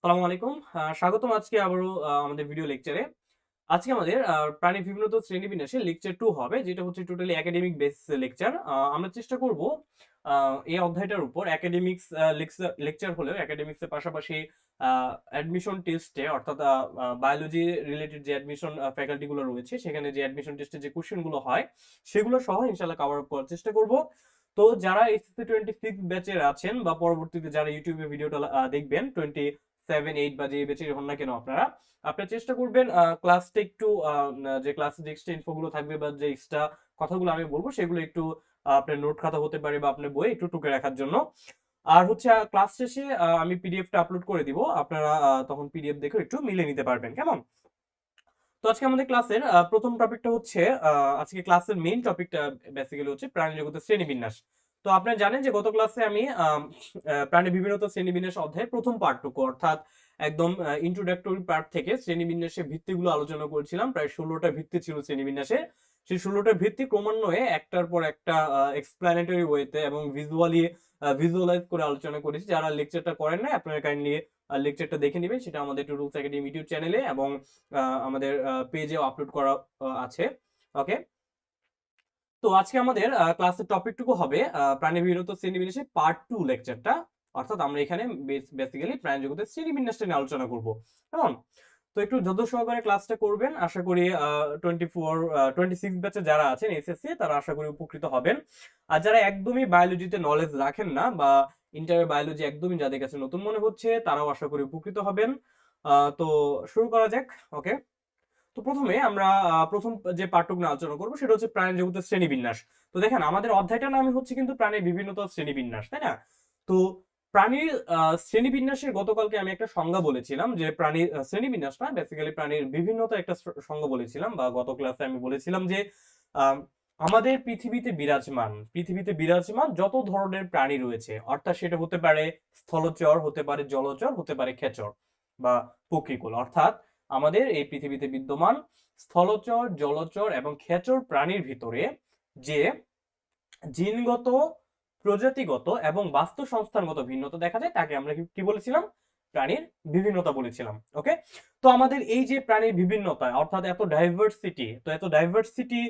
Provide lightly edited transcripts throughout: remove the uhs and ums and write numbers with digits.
সালামু আলাইকুম। স্বাগতম আজকে আবারও আমাদের ভিডিও লেকচারে। আজকে আমাদের প্রাণী বিভিন্নত শ্রেণীবিন্যাসে লেকচার 2 হবে, যেটা হচ্ছে টোটালি একাডেমিক বেস লেকচার। আমরা চেষ্টা করব এই অধ্যায়টার উপর একাডেমিক্স লেকচার হলেও একাডেমিক্সের পাশাপাশি অ্যাডমিশন টেস্টে অর্থাৎ বায়োলজি রিলেটেড যে অ্যাডমিশন ফ্যাকাল্টি গুলো রয়েছে সেখানে যে অ্যাডমিশন টেস্টে যে কোশ্চেন গুলো হয় সেগুলো সহ ইনশাআল্লাহ কভার আপ করার চেষ্টা করব। তো যারা এসএসসি 26 ব্যাচের আছেন বা পরবর্তীতে যারা ইউটিউবে ভিডিওটা দেখবেন 27, 8 বা যে ব্যাচের হন না কেন আপনারা চেষ্টা করবেন ক্লাসটা একটু যে ক্লাসে যে এক্সট্রা ইনফো গুলো থাকবে বা যে এক্সট্রা কথাগুলো আমি বলবো সেগুলো একটু আপনার নোট খাতা হতে পারে বা আপনার বই একটু টুকে রাখার জন্য। আর হচ্ছে ক্লাস শেষে আমি পিডিএফটা আপলোড করে দিব, আপনারা তখন পিডিএফ দেখে একটু মিলে নিতে পারবেন। কেমন? তো আজকে আমাদের ক্লাসের প্রথম টপিকটা হচ্ছে আজকে ক্লাসের মেইন টপিকটা বেসিক্যালি হচ্ছে প্রাণী জগতের শ্রেণীবিন্যাস। তো আপনারা জানেন যে গত ক্লাসে আমি প্রাণী বিভিন্নত শ্রেণীবিন্যাস অধ্যায়ের প্রথম পার্টটুকু অর্থাৎ একদম ইন্ট্রোডাক্টরি পার্ট থেকে শ্রেণীবিন্যাসের ভিত্তিগুলো আলোচনা করেছিলাম। প্রায় 16টা ভিত্তি ছিল শ্রেণীবিন্যাসে। সেই 16টা ভিত্তি ক্রমান্বয়ে একটার পর একটা এক্সপ্লানেটরি ওয়েতে এবং ভিজুয়ালাইজ করে আলোচনা করেছি। যারা লেকচারটা করেন নাই আপনারা কাইন্ডলি লেকচারটা দেখে নেবেন, সেটা আমাদের টুটুলস একাডেমি ইউটিউব চ্যানেলে এবং আমাদের পেজেও আপলোড করা আছে। ওকে, তো আজকে আমাদের ক্লাসের টপিকটুকু হবে প্রাণী বিরত শ্রেণীবিন্যাসে পার্ট 2 লেকচারটা। অর্থাৎ আমরা এখানে বেসিক্যালি প্রাণী জগতের শ্রেণীবিন্যাসটা নিয়ে আলোচনা করব। কেমন? তো একটু ধৈর্য সহকারে ক্লাসটা করবেন। আশা করি 26 ব্যাচে যারা আছেন এসএসসি তারা আশা করি উপকৃত হবেন। আর যারা একদমই বায়োলজিতে নলেজ রাখেন না বা ইন্টার বায়োলজি একদমই যাদের কাছে নতুন মনে হচ্ছে তারাও আশা করি উপকৃত হবেন। তো শুরু করা যাক। ওকে, তো প্রথমে আমরা প্রথম যে পাঠটুকু নিয়ে আলোচনা করবো সেটা হচ্ছে প্রাণী জগতের শ্রেণীবিন্যাস। তো দেখেন আমাদের অধ্যায়টার নামই হচ্ছে কিন্তু প্রাণীর বিভিন্নতা শ্রেণীবিন্যাস, তাই না? তো প্রাণীর শ্রেণীবিন্যাসের গতকালকে আমি একটা সংজ্ঞা বলেছিলাম যে প্রাণীর শ্রেণীবিন্যাস না, বেসিক্যালি প্রাণীর বিভিন্নতা একটা সংজ্ঞা বলেছিলাম, বা গত ক্লাসে আমি বলেছিলাম যে আম, আমাদের পৃথিবীতে বিরাজমান যত ধরনের প্রাণী রয়েছে, অর্থাৎ সেটা হতে পারে স্থলচর, হতে পারে জলচর, হতে পারে খেচর বা পক্ষীকুল, অর্থাৎ আমাদের এই পৃথিবীতে বিদ্যমান স্থলচর, জলচর এবং খেচর প্রাণীর ভিতরে যে জিনগত, প্রজাতিগত এবং বাস্তুসংস্থানগত ভিন্নতা দেখা যায় তাকে আমরা কি বলেছিলাম? প্রাণীর বিভিন্নতা বলেছিলাম। ওকে, তো আমাদের এই যে প্রাণীর বিভিন্নতা অর্থাৎ এত ডাইভার্সিটি, তো এত ডাইভার্সিটি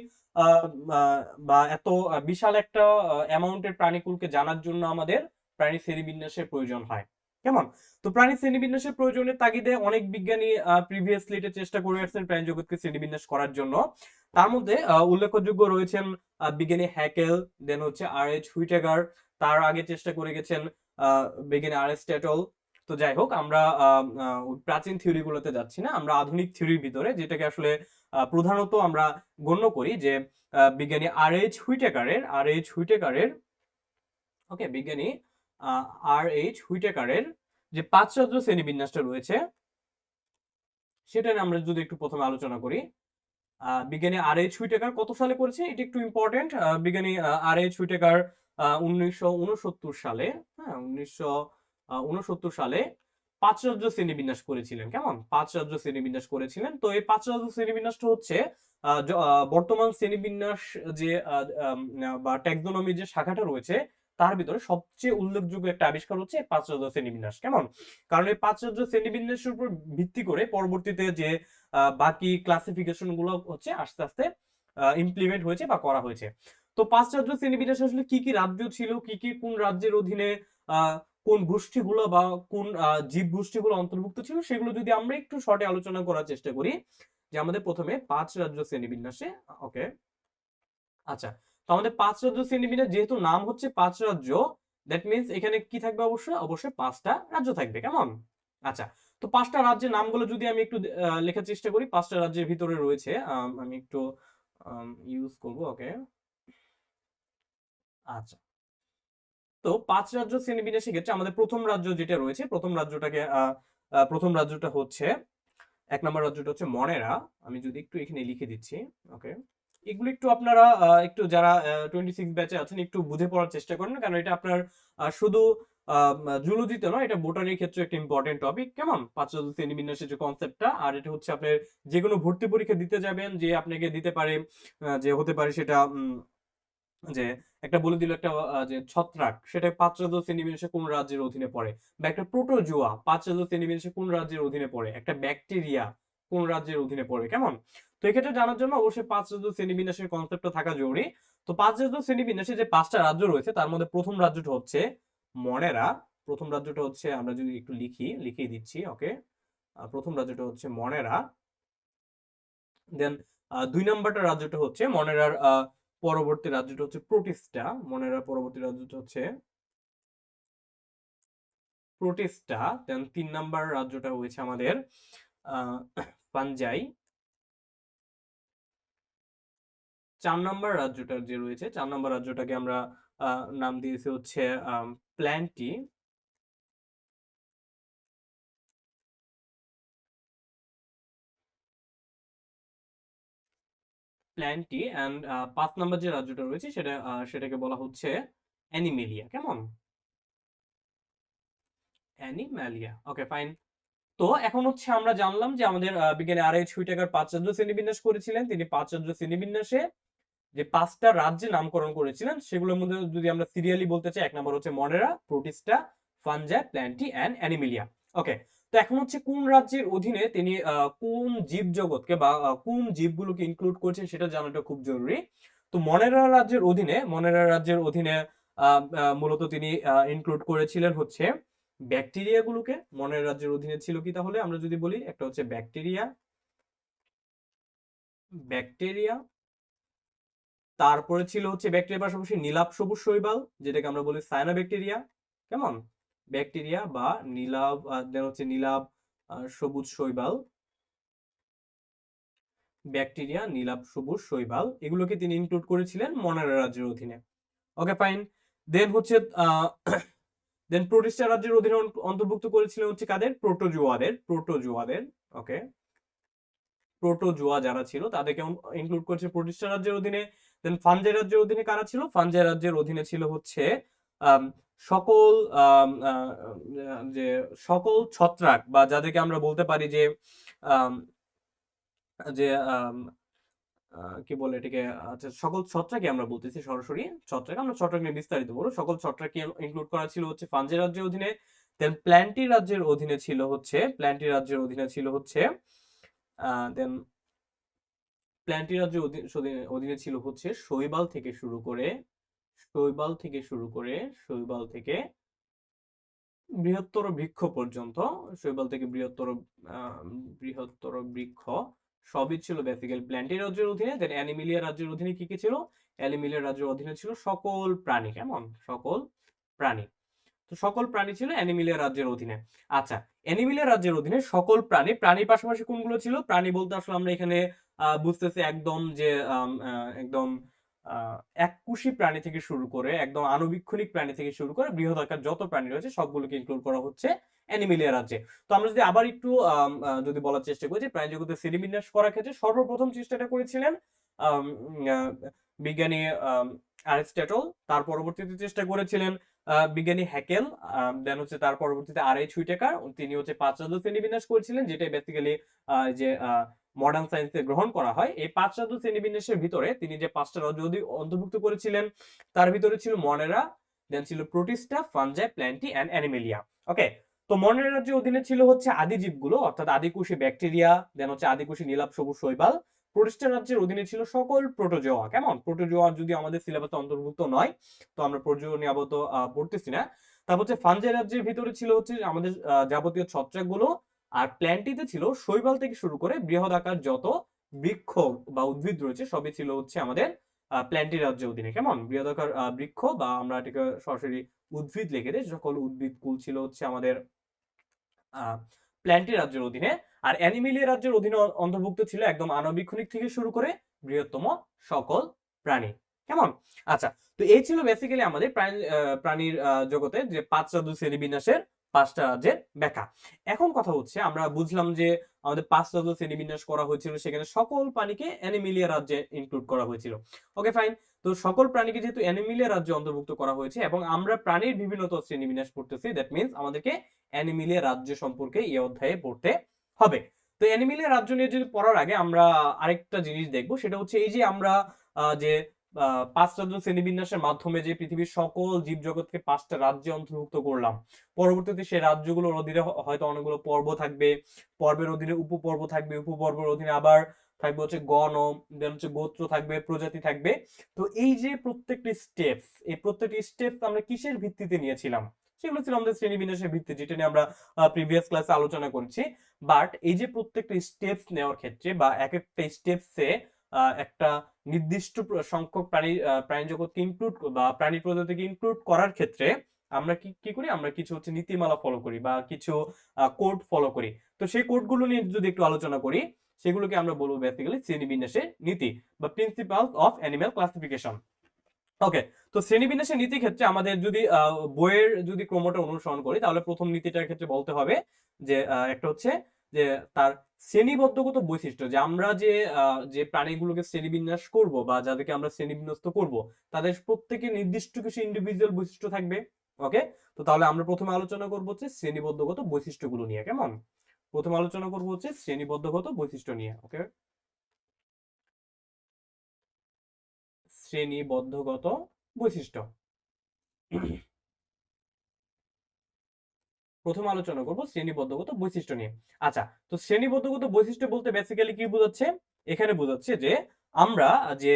বা এত বিশাল একটা অ্যামাউন্টের প্রাণীকুলকে জানার জন্য আমাদের প্রাণী শ্রেণীবিন্যাসের প্রয়োজন হয়। কেমন? তো প্রাণী শ্রেণীবিন্যাসের প্রয়োজনের তাগিদে অনেক বিজ্ঞানী প্রিভিয়াসলি এটা চেষ্টা করে আসছেন প্রাণী জগৎকে শ্রেণীবিন্যাস করার জন্য। তার মধ্যে উল্লেখযোগ্য রয়েছেন বিজ্ঞানী হ্যাকেল, দেন হচ্ছে আর.এইচ. হুইটেগার, তার আগে চেষ্টা করে গেছেন বিজ্ঞানী আরিস্টটল। তো যাই হোক, আমরা প্রাচীন থিওরি গুলোতে যাচ্ছি না, আমরা আধুনিক থিওরির ভিতরে যেটাকে আসলে প্রধানত আমরা গণ্য করি যে বিজ্ঞানী আর.এইচ. হুইটেকারের ওকে, বিজ্ঞানী আর.এইচ. হুইটেকারের যে পাঁচরাজ্য শ্রেণীবিন্যাসটা রয়েছে সেটা নিয়ে আমরা যদি একটু প্রথমে আলোচনা করি। বিজ্ঞানী আর.এইচ. হুইটেকার কত সালে করেছে এটা একটু ইম্পর্টেন্ট। বিজ্ঞানী আর.এইচ. হুইটেকার 1969 সালে, হ্যাঁ 1969 সালে পাঁচ রাজ্য শ্রেণীবিন্যাস করেছিলেন। কেমন? পাঁচ রাজ্য শ্রেণীবিন্যাস করেছিলেন। তো এই পাঁচ রাজ্য শ্রেণীবিন্যাসটা হচ্ছে বর্তমান শ্রেণীবিন্যাস যে বা ট্যাক্সোনমি যে শাখাটা রয়েছে তার ভিতরে সবচেয়ে উল্লেখযোগ্য একটা আবিষ্কার হচ্ছে পাঁচ রাজ্য শ্রেণীবিন্যাস। কেমন? কারণ এই পাঁচ রাজ্য শ্রেণীবিন্যাসের উপর ভিত্তি করে পরবর্তীতে যে বাকি ক্লাসিফিকেশন গুলো হচ্ছে আস্তে আস্তে ইমপ্লিমেন্ট হয়েছে বা করা হয়েছে। তো পাঁচ রাজ্য শ্রেণীবিন্যাসে আসলে কি কি রাজ্য ছিল, কি কি কোন রাজ্যের অধীনে কোন গোষ্ঠীগুলো বা কোন জীব গোষ্ঠীগুলো অন্তর্ভুক্ত ছিল সেগুলো যদি আমরা একটু শর্টে আলোচনা করার চেষ্টা করি। যে আমাদের প্রথমে পাঁচ রাজ্য শ্রেণীবিন্যাসে, ওকে, আচ্ছা, তো আমাদের পাঁচ রাজ্য শ্রেণীবিন্যাস যেহেতু নাম হচ্ছে পাঁচ রাজ্য, দ্যাট মিন্স এখানে কি থাকবে? অবশ্যই পাঁচটা রাজ্য থাকবে। কেমন? আচ্ছা, তো পাঁচটা রাজ্যের নামগুলো যদি আমি একটু লেখার চেষ্টা করি, পাঁচটা রাজ্যের ভিতরে রয়েছে, আমি একটু ইউজ করব। ওকে, আচ্ছা, তো পাঁচ রাজ্য শ্রেণীবিন্যাসের ক্ষেত্রে আমাদের প্রথম রাজ্য যেটা রয়েছে, প্রথম রাজ্যটা হচ্ছে, এক নম্বর রাজ্যটা হচ্ছে মনেরা। আমি যদি একটু এখানে লিখে দিচ্ছি। ওকে, এগুলো একটু আপনারা একটু যারা 26 ব্যাচে আছেন একটু বুঝে পড়ার চেষ্টা করেন, কারণ এটা আপনার শুধু জুলজিতে নয়, এটা বোটানির ক্ষেত্রে একটা ইম্পর্টেন্ট টপিক। কেমন? পাঁচ রাজ্য শ্রেণীবিন্যাসের যে কনসেপ্টটা, আর এটা হচ্ছে আপনার যে কোনো ভর্তি পরীক্ষা দিতে যাবেন যে আপনাকে দিতে পারে, যে হতে পারে সেটা যে একটা বলে দিল একটা যে ছত্রাক সেটা 5 শ্রেণীবিন্যাসে কোন রাজ্যের অধীনে পড়ে, বা একটা প্রোটোজোয়া 5 শ্রেণীবিন্যাসে কোন রাজ্যের অধীনে পড়ে, একটা ব্যাকটেরিয়া কোন রাজ্যের অধীনে পড়ে, কেমন? তো এক্ষেত্রে জানার জন্য অবশ্যই 5 শ্রেণীবিন্যাসের কনসেপ্টটা থাকা জরুরি। তো 5 শ্রেণীবিন্যাসে যে 5টা রাজ্য রয়েছে তার মধ্যে প্রথম রাজ্যটা হচ্ছে মনেরা। প্রথম রাজ্যটা হচ্ছে, আমরা যদি একটু লিখিয়ে দিচ্ছি, ওকে। প্রথম রাজ্যটা হচ্ছে মনেরা। দেন 2 নাম্বারটা রাজ্যটা হচ্ছে মনেরার পরবর্তী রাজ্যটা হচ্ছে প্রোটিস্টা। মনেরার পরবর্তী রাজ্যটা হচ্ছে প্রোটিস্টা। দেন 3 নাম্বার রাজ্যটা হয়েছে আমাদের আহ, পাঞ্জাই। 4 নাম্বার রাজ্যটা যে রয়েছে, 4 নাম্বার রাজ্যটাকে আমরা নাম দিয়েছি হচ্ছে প্ল্যান্টি। প্ল্যান্টি অ্যান্ড 5 নাম্বার যে রাজ্যটা রয়েছে সেটাকে বলা হচ্ছে অ্যানিমেলিয়া, কেমন? অ্যানিম্যালিয়া, ওকে ফাইন। তো এখন হচ্ছে আমরা জানলাম যে আমাদের বিজ্ঞানী আর.এইচ হুইটেকার 5 শ্রেণীবিন্যাস করেছিলেন। তিনি 5 শ্রেণীবিন্যাসে যে 5টা রাজ্যে নামকরণ করেছিলেন সেগুলোর মধ্যে যদি আমরা সিরিয়ালি বলতে চাই, 1 নাম্বার হচ্ছে Monera, Protista, Fungi, Plantae and Animalia. Okay. তো এখন হচ্ছে কোন রাজ্যের অধীনে তিনি কোন জীবজগৎকে বা কোন জীবগুলোকে ইনক্লুড করেছেন সেটা জানাটা খুব জরুরি। তো মনেরা রাজ্যের অধীনে মূলত তিনি ইনক্লুড করেছিলেন হচ্ছে ব্যাকটেরিয়াগুলোকে। মনেরা রাজ্যের অধীনে ছিল কি, তাহলে আমরা যদি বলি, একটা হচ্ছে ব্যাকটেরিয়া, ব্যাকটেরিয়া তারপরে ছিল হচ্ছে ব্যাকটেরিয়ার পাশাপাশি নীলাভ সবুজ শৈবাল, যেটাকে আমরা বলি সায়ানোব্যাকটেরিয়া, কেমন? ব্যাকটেরিয়া বা নীলাভ, দেন হচ্ছে নীলাভ সবুজ শৈবাল, ব্যাকটেরিয়া নীলাভ সবুজ শৈবাল, এগুলোকে তিনি ইনক্লুড করেছিলেন মনেরা রাজ্যের অধীনে। Okay fine. দেন হচ্ছে দেন প্রোটিস্টা রাজ্যের অধীনে অন্তর্ভুক্ত করেছিলেন হচ্ছে কাদের? প্রোটোজোয়াদের। ওকে। প্রোটোজোয়া যারা ছিল তাদেরকে ইনক্লুড করেছে প্রোটিস্টা রাজ্যের অধীনে। দেন ফানজাই রাজ্যের অধীনে কারা ছিল? ফানজাই রাজ্যের অধীনে ছিল হচ্ছে আম, সকল যে সকল ছত্রাক, বা যাদেরকে আমরা বলতে পারি যে আম, যে কি বলে এটাকে, আচ্ছা, সকল ছত্রাকই আমরা বলতেছি সরাসরি ছত্রাক, আমরা ছত্রাক নিয়ে বিস্তারিত বলবো। সকল ছত্রাককে ইনক্লুড করা ছিল হচ্ছে ফানজাই রাজ্যের অধীনে। দেন প্ল্যান্টি রাজ্যের অধীনে ছিল হচ্ছে দেন প্ল্যান্টি রাজ্যের অধীনে ছিল হচ্ছে শৈবাল থেকে বৃহত্তর বৃক্ষ পর্যন্ত। শৈবাল থেকে বৃহত্তর বৃক্ষ সবই ছিল বেসিক্যালি প্ল্যান্টি রাজ্যের অধীনে। দেন অ্যানিমিলিয়া রাজ্যের অধীনে কি কি ছিল? অ্যানিমিলিয়া রাজ্যের অধীনে ছিল সকল প্রাণী, কেমন? সকল প্রাণী। তো সকল প্রাণী ছিল অ্যানিমিলিয়া রাজ্যের অধীনে। আচ্ছা, অ্যানিমিলিয়া রাজ্যের অধীনে সকল প্রাণীর পাশাপাশি কোনগুলো ছিল? প্রাণী বলতে আসলে আমরা এখানে বুঝতেছি একদম যে একদম এককোষী প্রাণী থেকে শুরু করে একদম আণুবীক্ষণিক প্রাণী থেকে শুরু করে বৃহদাকার যত প্রাণী রয়েছে সবগুলোকে ইনক্লুড করা হচ্ছে অ্যানিমিলিয়া রাজ্যে। তো আমরা যদি আবার একটু যদি বলার চেষ্টা করি যে প্রাণী জগতের শ্রেণীবিন্যাস করার ক্ষেত্রে সর্বপ্রথম চেষ্টাটা করেছিলেন আম, আহ, বিজ্ঞানী অ্যারিস্টটল। তার পরবর্তীতে চেষ্টা করেছিলেন বিজ্ঞানী হ্যাকেল। দেন হচ্ছে তার পরবর্তীতে আর.এইচ হুইটেকার, তিনি হচ্ছে 5 শ্রেণীবিন্যাস করেছিলেন, যেটা বেসিক্যালি যে মডার্ন সায়েন্সে গ্রহণ করা হয়। এই 5 শ্রেণীবিন্যাসের ভিতরে তিনি যে 5টা রাজ্য অন্তর্ভুক্ত করেছিলেন তার ভিতরে ছিল মনেরা, দেন ছিল Protista, Fungi, Plantae and Animalia. Okay. তো মনেরা রাজ্যের অধীনে ছিল হচ্ছে আদি জীবগুলো, অর্থাৎ আদিকোষী ব্যাকটেরিয়া, দেন হচ্ছে আদিকোষী নীলাভ সবুজ শৈবাল। প্রোটিস্টা রাজ্যের অধীনে ছিল সকল প্রোটোজোয়া, কেমন? প্রোটোজোয়া যদি আমাদের সিলেবাসে অন্তর্ভুক্ত নয়, তো আমরা প্রোটোজোয়া নিয়ে আপাতত পড়তেছি না। তারপর হচ্ছে ফানজাই রাজ্যের ভিতরে ছিল হচ্ছে আমাদের যাবতীয় ছত্রাকগুলো। আর প্ল্যান্টিতে ছিল শৈবাল থেকে শুরু করে বৃহদাকার যত বৃক্ষ বা উদ্ভিদ রয়েছে সবই ছিল হচ্ছে আমাদের প্ল্যান্টি রাজ্যের অধীনে, কেমন? বৃহদাকার বৃক্ষ, বা আমরা এটাকে সরাসরি উদ্ভিদ লিখে দিই, সকল উদ্ভিদ কুল ছিল হচ্ছে আমাদের প্ল্যান্টি রাজ্যের অধীনে। আর অ্যানিমেলিয়া রাজ্যের অধীনে অন্তর্ভুক্ত ছিল একদম আণবিক্ষণিক থেকে শুরু করে বৃহত্তম সকল প্রাণী, কেমন? আচ্ছা, তো এই ছিল বেসিক্যালি আমাদের প্রাণীর জগতে যে 5 রাজ্য শ্রেণীবিন্যাসের 5টা রাজ্যের ব্যাখ্যা। এখন কথা হচ্ছে, আমরা বুঝলাম যে আমাদের 5 রাজ্য শ্রেণীবিন্যাস করা হয়েছিল, সেখানে সকল প্রাণীকে অ্যানিমেলিয়া রাজ্যে ইনক্লুড করা হয়েছিল। Okay fine. তো সকল প্রাণীকে যেহেতু অ্যানিমেলিয়া রাজ্যে অন্তর্ভুক্ত করা হয়েছে এবং আমরা প্রাণীর বিভিন্ন শ্রেণীবিন্যাস পড়তেছি, দ্যাট মিন্স আমাদেরকে অ্যানিমেলিয়া রাজ্য সম্পর্কে এই অধ্যায়ে পড়তে হবে। তো অ্যানিমেলিয়া রাজ্য নিয়ে যদি পড়ার আগে আমরা আরেকটা জিনিস দেখবো, সেটা হচ্ছে এই যে আমরা যে পাঁচ রাজ্য শ্রেণীবিন্যাসের মাধ্যমে যে পৃথিবীর সকল জীবজগৎকে পাঁচটা রাজ্যে অন্তর্ভুক্ত করলাম, পরবর্তীতে সেই রাজ্যগুলোর অধীনে হয়তো অনেকগুলো পর্ব থাকবে, পর্বের অধীনে উপপর্ব থাকবে, উপপর্বের অধীনে আবার থাকবে হচ্ছে গণ, দেন হচ্ছে গোত্র থাকবে, প্রজাতি থাকবে। তো এই যে প্রত্যেকটি স্টেপস, এই প্রত্যেকটি স্টেপস আমরা কিসের ভিত্তিতে নিয়েছিলাম? সেগুলো ছিল আমাদের শ্রেণীবিন্যাসের ভিত্তি, যেটা নিয়ে আমরা প্রিভিয়াস ক্লাসে আলোচনা করেছি। বাট এই যে প্রত্যেকটা স্টেপস নেওয়ার ক্ষেত্রে বা এক একটা স্টেপসে একটা নির্দিষ্ট সংখ্যক প্রাণী জগৎকে ইনক্লুড বা প্রাণী প্রজাতিকে ইনক্লুড করার ক্ষেত্রে আমরা কি কি করি? আমরা কিছু হচ্ছে নীতিমালা ফলো করি বা কিছু কোড ফলো করি। তো সেই কোডগুলো নিয়ে যদি একটু আলোচনা করি, সেগুলোকে আমরা বলবো বেসিক্যালি শ্রেণীবিন্যাসের নীতি বা প্রিন্সিপালস অফ অ্যানিমাল ক্লাসিফিকেশন। ওকে, তো শ্রেণীবিন্যাসের নীতি ক্ষেত্রে আমাদের যদি বইয়ের যদি ক্রমটা অনুসরণ করি, তাহলে প্রথম নীতিটার ক্ষেত্রে বলতে হবে যে একটা হচ্ছে যে তার শ্রেণীবদ্ধগত বৈশিষ্ট্য, যে আমরা যে প্রাণীগুলোকে শ্রেণীবিন্যাস করব বা যাদেরকে আমরা শ্রেণীবিন্যস্ত করব, তাদের প্রত্যেকের নির্দিষ্ট কিছু ইন্ডিভিজুয়াল বৈশিষ্ট্য থাকবে। ওকে, তো তাহলে আমরা প্রথমে আলোচনা করবো হচ্ছে শ্রেণীবদ্ধগত বৈশিষ্ট্যগুলো নিয়ে। কেমন? প্রথমে আলোচনা করবো হচ্ছে শ্রেণীবদ্ধগত বৈশিষ্ট্য নিয়ে। ওকে, শ্রেণীবদ্ধগত বৈশিষ্ট্য প্রথম আলোচনা করব শ্রেণীবদ্ধগত বৈশিষ্ট্য নিয়ে। আচ্ছা, তো শ্রেণীবদ্ধগত বৈশিষ্ট্য বলতে বেসিক্যালি কি বোঝাচ্ছে? এখানে বোঝাচ্ছে যে আমরা যে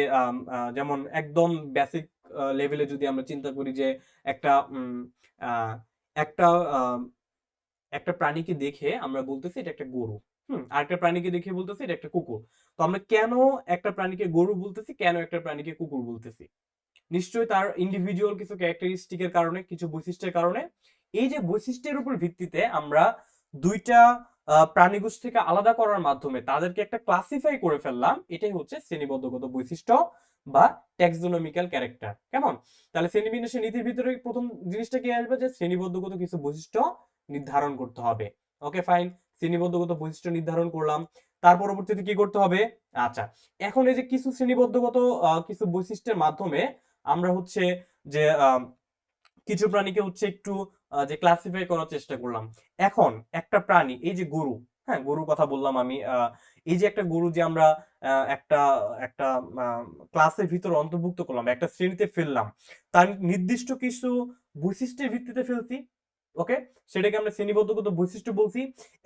যেমন একদম বেসিক লেভেলে যদি আমরা চিন্তা করি যে একটা আহ, একটা একটা প্রাণীকে দেখে আমরা বলতেছি এটা একটা গরু, আরেকটা প্রাণীকে দেখে বলতেছি এটা একটা কুকুর। তো আমরা কেন একটা প্রাণীকে গরু বলতেছি, কেন একটা প্রাণীকে কুকুর বলতেছি? নিশ্চয়ই তার ইন্ডিভিজুয়াল কিছু ক্যারেক্টারিস্টিকের কারণে, কিছু বৈশিষ্ট্যের কারণে। এই যে বৈশিষ্ট্যের উপর ভিত্তিতে আমরা দুইটা প্রাণীগোষ্ঠীকে আলাদা করার মাধ্যমে তাদেরকে একটা ক্লাসিফাই করে ফেললাম, এটাই হচ্ছে শ্রেণীবদ্ধগত বৈশিষ্ট্য বা ট্যাক্সোনমিক্যাল ক্যারেক্টার। কেমন? তাহলে শ্রেণীবিন্যাসের নীতির ভিতরে প্রথম জিনিসটা কি আসবে? যে শ্রেণীবদ্ধগত কিছু বৈশিষ্ট্য নির্ধারণ করতে হবে। ওকে ফাইন, শ্রেণীবদ্ধগত বৈশিষ্ট্য নির্ধারণ করলাম। তার পরবর্তীতে কি করতে হবে? আচ্ছা, এখন এই যে কিছু শ্রেণীবদ্ধগত কিছু বৈশিষ্ট্যের মাধ্যমে আমরা হচ্ছে যে কিছু প্রাণীকে হচ্ছে একটু যে ক্লাসিফাই করার চেষ্টা করলাম। এখন একটা প্রাণী, এই যে গরু, হ্যাঁ গরুর কথা বললাম আমি, এই যে একটা গরু যে আমরা একটা একটা ক্লাসের ভিতরে অন্তর্ভুক্ত করলাম, একটা শ্রেণীতে ফেললাম, তার নির্দিষ্ট কিছু বৈশিষ্ট্যের ভিত্তিতে ফেলছি। ওকে, সেটাকে আমরা শ্রেণীবদ্ধগত বৈশিষ্ট্য বলছি।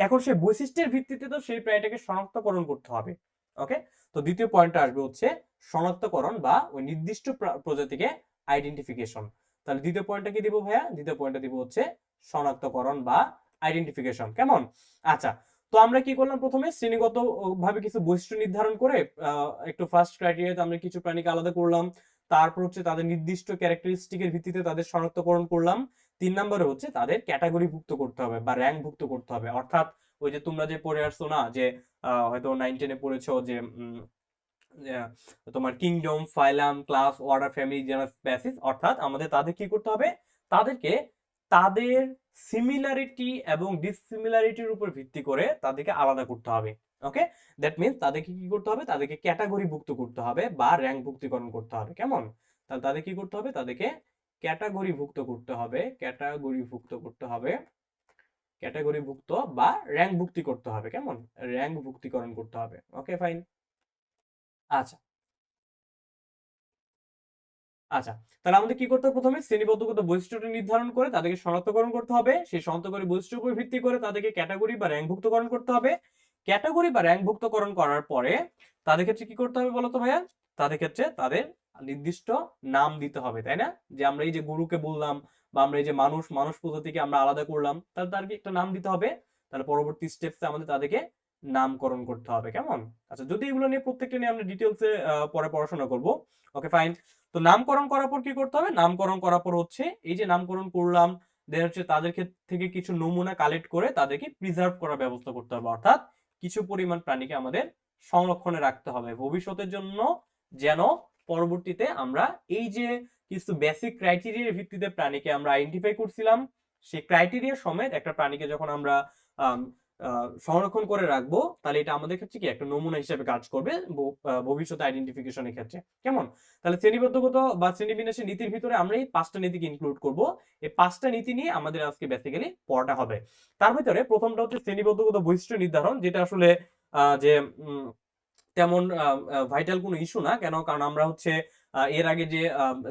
এখন সেই বৈশিষ্ট্যের ভিত্তিতে তো সেই প্রাণীটাকে শনাক্তকরণ করতে হবে। ওকে, তো দ্বিতীয় পয়েন্টটা আসবে হচ্ছে শনাক্তকরণ বা ওই নির্দিষ্ট প্রজাতিকে আইডেন্টিফিকেশন। তাহলে দ্বিতীয় পয়েন্টটা কি দিব ভাইয়া? দ্বিতীয় পয়েন্টটা দিব হচ্ছে শনাক্তকরণ বা আইডেন্টিফিকেশন। কেমন? আচ্ছা, তো আমরা কি করলাম? প্রথমে শ্রেণীগত ভাবে কিছু বৈশিষ্ট্য নির্ধারণ করে একটু ফার্স্ট ক্রাইটেরিয়াতে আমরা কিছু প্রাণীকে আলাদা করলাম। তারপর হচ্ছে তাদের নির্দিষ্ট ক্যারেক্টারিস্টিকের ভিত্তিতে তাদের শনাক্তকরণ করলাম। ৩ নম্বরে হচ্ছে তাদের ক্যাটাগরিভুক্ত করতে হবে বা র্যাঙ্কভুক্ত করতে হবে। অর্থাৎ ওই যে তোমরা যে পড়ে আসছো না, যে হয়তো 9-10 এ পড়েছো যে তোমার kingdom, phylum, class, order, family, genus, species. অর্থাৎ আমাদের তাদের কি করতে হবে? তাদেরকে তাদের সিমিলারিটি এবং ডিসিমিলারিটির উপর ভিত্তি করে তাদেরকে আলাদা করতে হবে। ওকে, দ্যাট মিন্স তাদেরকে কি করতে হবে? তাদেরকে ক্যাটাগরিভুক্ত করতে হবে বা র্যাঙ্ক ভুক্তিকরণ করতে হবে। কেমন? তাহলে তাদের কি করতে হবে? তাদেরকে ক্যাটাগরিভুক্ত করতে হবে, ক্যাটাগরিভুক্ত করতে হবে, ক্যাটাগরিভুক্ত বা র্যাঙ্ক ভুক্তি করতে হবে। কেমন? র্যাঙ্ক ভুক্তিকরণ করতে হবে। Okay fine. আচ্ছা আচ্ছা, তাহলে আমাদের কি করতে হবে? প্রথমে শ্রেণীবদ্ধগত বৈশিষ্ট্যটি নির্ধারণ করে তাদেরকে শনাক্তকরণ করতে হবে। সেই শনাক্তকারী বৈশিষ্ট্যের উপর ভিত্তি করে তাদেরকে ক্যাটাগরি বা র্যাঙ্কভুক্তকরণ করতে হবে। ক্যাটাগরি বা র্যাঙ্কভুক্তকরণ করার পরে তাদের ক্ষেত্রে কি করতে হবে বলতো ভাইয়া? তাদের ক্ষেত্রে তাদের নির্দিষ্ট নাম দিতে হবে, তাই না? যে আমরা এই যে গরুকে বললাম বা আমরা এই যে মানুষ প্রজাতিকে আমরা আলাদা করলাম, তাহলে তাদেরকে একটা নাম দিতে হবে। তাহলে পরবর্তী স্টেপসে আমাদের তাদেরকে নামকরণ করতে হবে। কেমন? আচ্ছা, যদি এগুলো নিয়ে প্রত্যেকটা নিয়ে আমরা ডিটেলসে পরে পড়াশোনা করব। Okay fine. তো নামকরণ করার পর কি করতে হবে? নামকরণ করার পর হচ্ছে এই যে নামকরণ করলাম, দেন হচ্ছে তাদের থেকে কিছু নমুনা কালেক্ট করে তাদেরকে প্রিজার্ভ করার ব্যবস্থা করতে হবে। অর্থাৎ কিছু পরিমাণ প্রাণীকে আমাদের সংরক্ষণে রাখতে হবে ভবিষ্যতের জন্য, যেন পরবর্তীতে আমরা এই যে কিছু বেসিক ক্রাইটেরিয়ার ভিত্তিতে প্রাণীকে আমরা আইডেন্টিফাই করছিলাম, সেই ক্রাইটেরিয়া সমেত একটা প্রাণীকে যখন আমরা সংরক্ষণ করে রাখবো, তাহলে এটা আমাদের ক্ষেত্রে কি একটা নমুনা হিসেবে কাজ করবে ভবিষ্যতে আইডেন্টিফিকেশনের ক্ষেত্রে। কেমন? তাহলে শ্রেণীবদ্ধগত বা শ্রেণীবিন্যাসের নীতির ভিতরে আমরা এই 5টা নীতিকে ইনক্লুড করব। এই 5টা নীতি নিয়ে আমাদের আজকে বেসিক্যালি পড়াটা হবে। তার ভিতরে প্রথমটা হচ্ছে শ্রেণীবদ্ধগত বৈশিষ্ট্য নির্ধারণ, যেটা আসলে যে তেমন ভাইটাল কোনো ইস্যু না। কেন? কারণ আমরা হচ্ছে এর আগে যে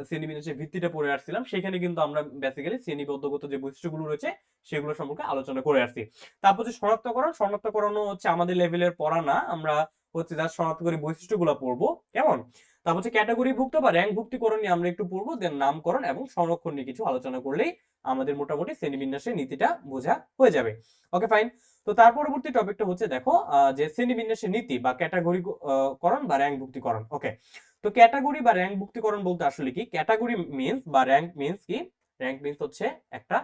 শ্রেণীবিন্যাসের ভিত্তিটা পড়ে আসছিলাম সেখানে কিন্তু আমরা বেসিক্যালি শ্রেণীবদ্ধগত যে বৈশিষ্ট্যগুলো রয়েছে সেগুলো সম্পর্কে আলোচনা করে আসছি। তারপর যে শনাক্তকরণও হচ্ছে আমাদের লেভেলের পড়া না, আমরা হচ্ছে যার শনাক্ত করে বৈশিষ্ট্যগুলো পড়বো, কেমন। তারপর হচ্ছে ক্যাটাগরিভুক্ত বা র্যাঙ্ক ভুক্তিকরণ নিয়ে আমরা একটু পড়বো, দেন নামকরণ এবং সংরক্ষণ নিয়ে কিছু আলোচনা করলেই আমাদের মোটামুটি শ্রেণীবিন্যাসের নীতিটা বোঝা হয়ে যাবে। Okay fine. তো তার পরবর্তী টপিকটা হচ্ছে দেখো যে শ্রেণীবিন্যাসের নীতি বা ক্যাটাগরি করণ বা র্যাঙ্ক ভুক্তিকরণ। ওকে, তো ক্যাটাগরি বা র্যাঙ্ক ভুক্তিকরণ বলতে আসলে কি, ক্যাটাগরি মিন্স বা র্যাঙ্ক মিন্স কি, র্যাঙ্ক মিন্স হচ্ছে একটা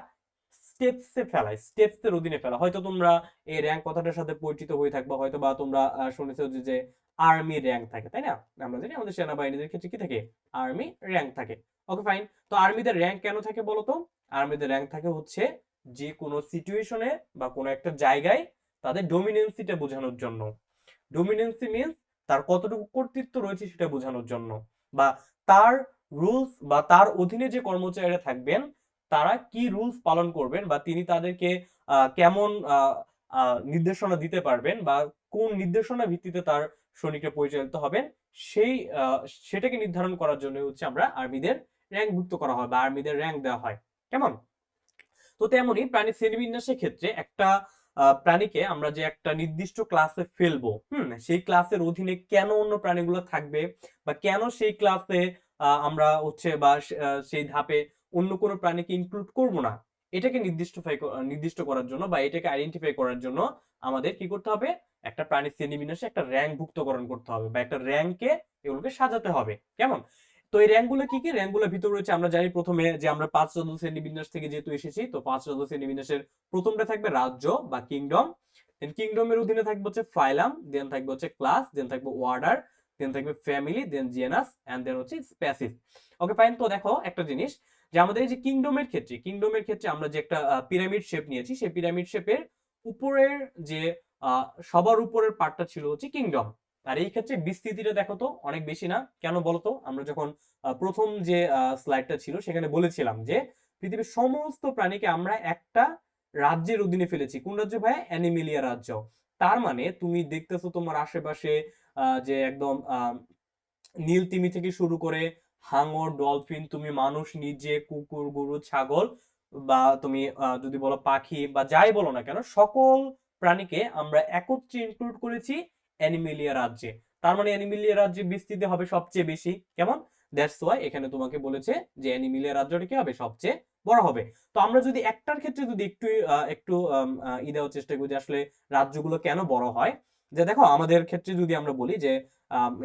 স্টেপসে ফেলা, স্টেপসের অধীনে ফেলা। হয়তো তোমরা এই র্যাঙ্ক কথাটার সাথে পরিচিত হয়ে থাকবে, হয়তো বা তোমরা শুনেছো যে আর্মি র্যাঙ্ক থাকে, তাই না? আমরা জানি আমাদের সেনাবাহিনীদের ক্ষেত্রে কি থাকে, আর্মি র্যাঙ্ক থাকে। Okay fine. তো আর্মিদের র্যাঙ্ক কেন থাকে বলতো? আর্মিদের র্যাঙ্ক থাকে হচ্ছে যে কোনো সিচুয়েশনে বা কোনো একটা জায়গায় তাদের ডোমিনেন্সিটা বোঝানোর জন্য। ডোমিনেন্সি মিন্স তার কতটুকু কর্তৃত্ব রয়েছে সেটা বোঝানোর জন্য, বা তার রুলস বা তার অধীনে যে কর্মচারীরা থাকবেন তারা কি রুলস পালন করবেন, বা তিনি তাদেরকে কেমন নির্দেশনা দিতে পারবেন, বা কোন নির্দেশনা ভিত্তিতে তার সৈনিকরা পরিচালিত হবেন, সেই সেটাকে নির্ধারণ করার জন্য হচ্ছে আমরা আর্মিদের র্যাঙ্কভুক্ত করা হয় বা আর্মিদের র্যাঙ্ক দেওয়া হয়, কেমন। তো তেমনি প্রাণী শ্রেণীবিন্যাসের ক্ষেত্রে একটা প্রাণীকে আমরা যে একটা নির্দিষ্ট ক্লাসে ফেলবো, সেই ক্লাসের অধীনে কেন অন্য প্রাণীগুলো থাকবে, বা কেন সেই ক্লাসে আমরা হচ্ছে বা সেই ধাপে অন্য কোনো প্রাণীকে ইনক্লুড করব না, এটাকে নির্দিষ্ট করার জন্য বা এটাকে আইডেন্টিফাই করার জন্য আমাদের কি করতে হবে, একটা প্রাণী শ্রেণীবিন্যাসে একটা র্যাঙ্ক ভুক্তকরণ করতে হবে, বা একটা র্যাঙ্কে এগুলোকে সাজাতে হবে, কেমন। তো এই র্যাঙ্কগুলো কি কি, র্যাঙ্কগুলোর ভিতরে রয়েছে, আমরা জানি প্রথমে যে আমরা 5 শ্রেণীবিন্যাস থেকে যেহেতু এসেছি, তো 5 শ্রেণীবিন্যাসের প্রথমটা থাকবে রাজ্য বা কিংডম, দেন কিংডমের অধীনে থাকবে হচ্ছে ফাইলাম, দেন থাকবে হচ্ছে ক্লাস, দেন থাকবে অর্ডার, দেন থাকবে family, then genus, and then হচ্ছে স্পেসিস। Okay fine. তো দেখো একটা জিনিস, যে আমাদের এই যে কিংডমের ক্ষেত্রে আমরা যে একটা পিরামিড শেপ নিয়েছি, সেই পিরামিড শেপের উপরের যে সবার উপরের পার্টটা ছিল হচ্ছে কিংডম। আর এই ক্ষেত্রে বিস্তৃতিটা দেখো তো অনেক বেশি না, কেন বলতো? আমরা যখন প্রথম যে স্লাইডটা ছিল সেখানে বলেছিলাম যে পৃথিবীর সমস্ত প্রাণীকে আমরা একটা রাজ্যের অধীনে ফেলেছি। কোন রাজ্য ভাই? অ্যানিমেলিয়া রাজ্য। তার মানে তুমি দেখতেছো তোমার আশেপাশে যে একদম নীল তিমি থেকে শুরু করে হাঙর, ডলফিন, তুমি মানুষ নিজে, কুকুর, গরু, ছাগল, বা তুমি যদি বলো পাখি, বা যাই বলো না কেন, সকল প্রাণীকে আমরা একত্রে ইনক্লুড করেছি অ্যানিমেলিয়া রাজ্যে। তার মানে অ্যানিমেলিয়া রাজ্যে বিস্তৃতি হবে সবচেয়ে বেশি, কেমন। দ্যাটস ওয়াই এখানে তোমাকে বলেছে যে অ্যানিমেলিয়া রাজ্যটা কি হবে, সবচেয়ে বড় হবে। তো আমরা যদি একটার ক্ষেত্রে যদি একটু দেওয়ার চেষ্টা করি যে আসলে রাজ্যগুলো কেন বড় হয়, যে দেখো আমাদের ক্ষেত্রে যদি আমরা বলি যে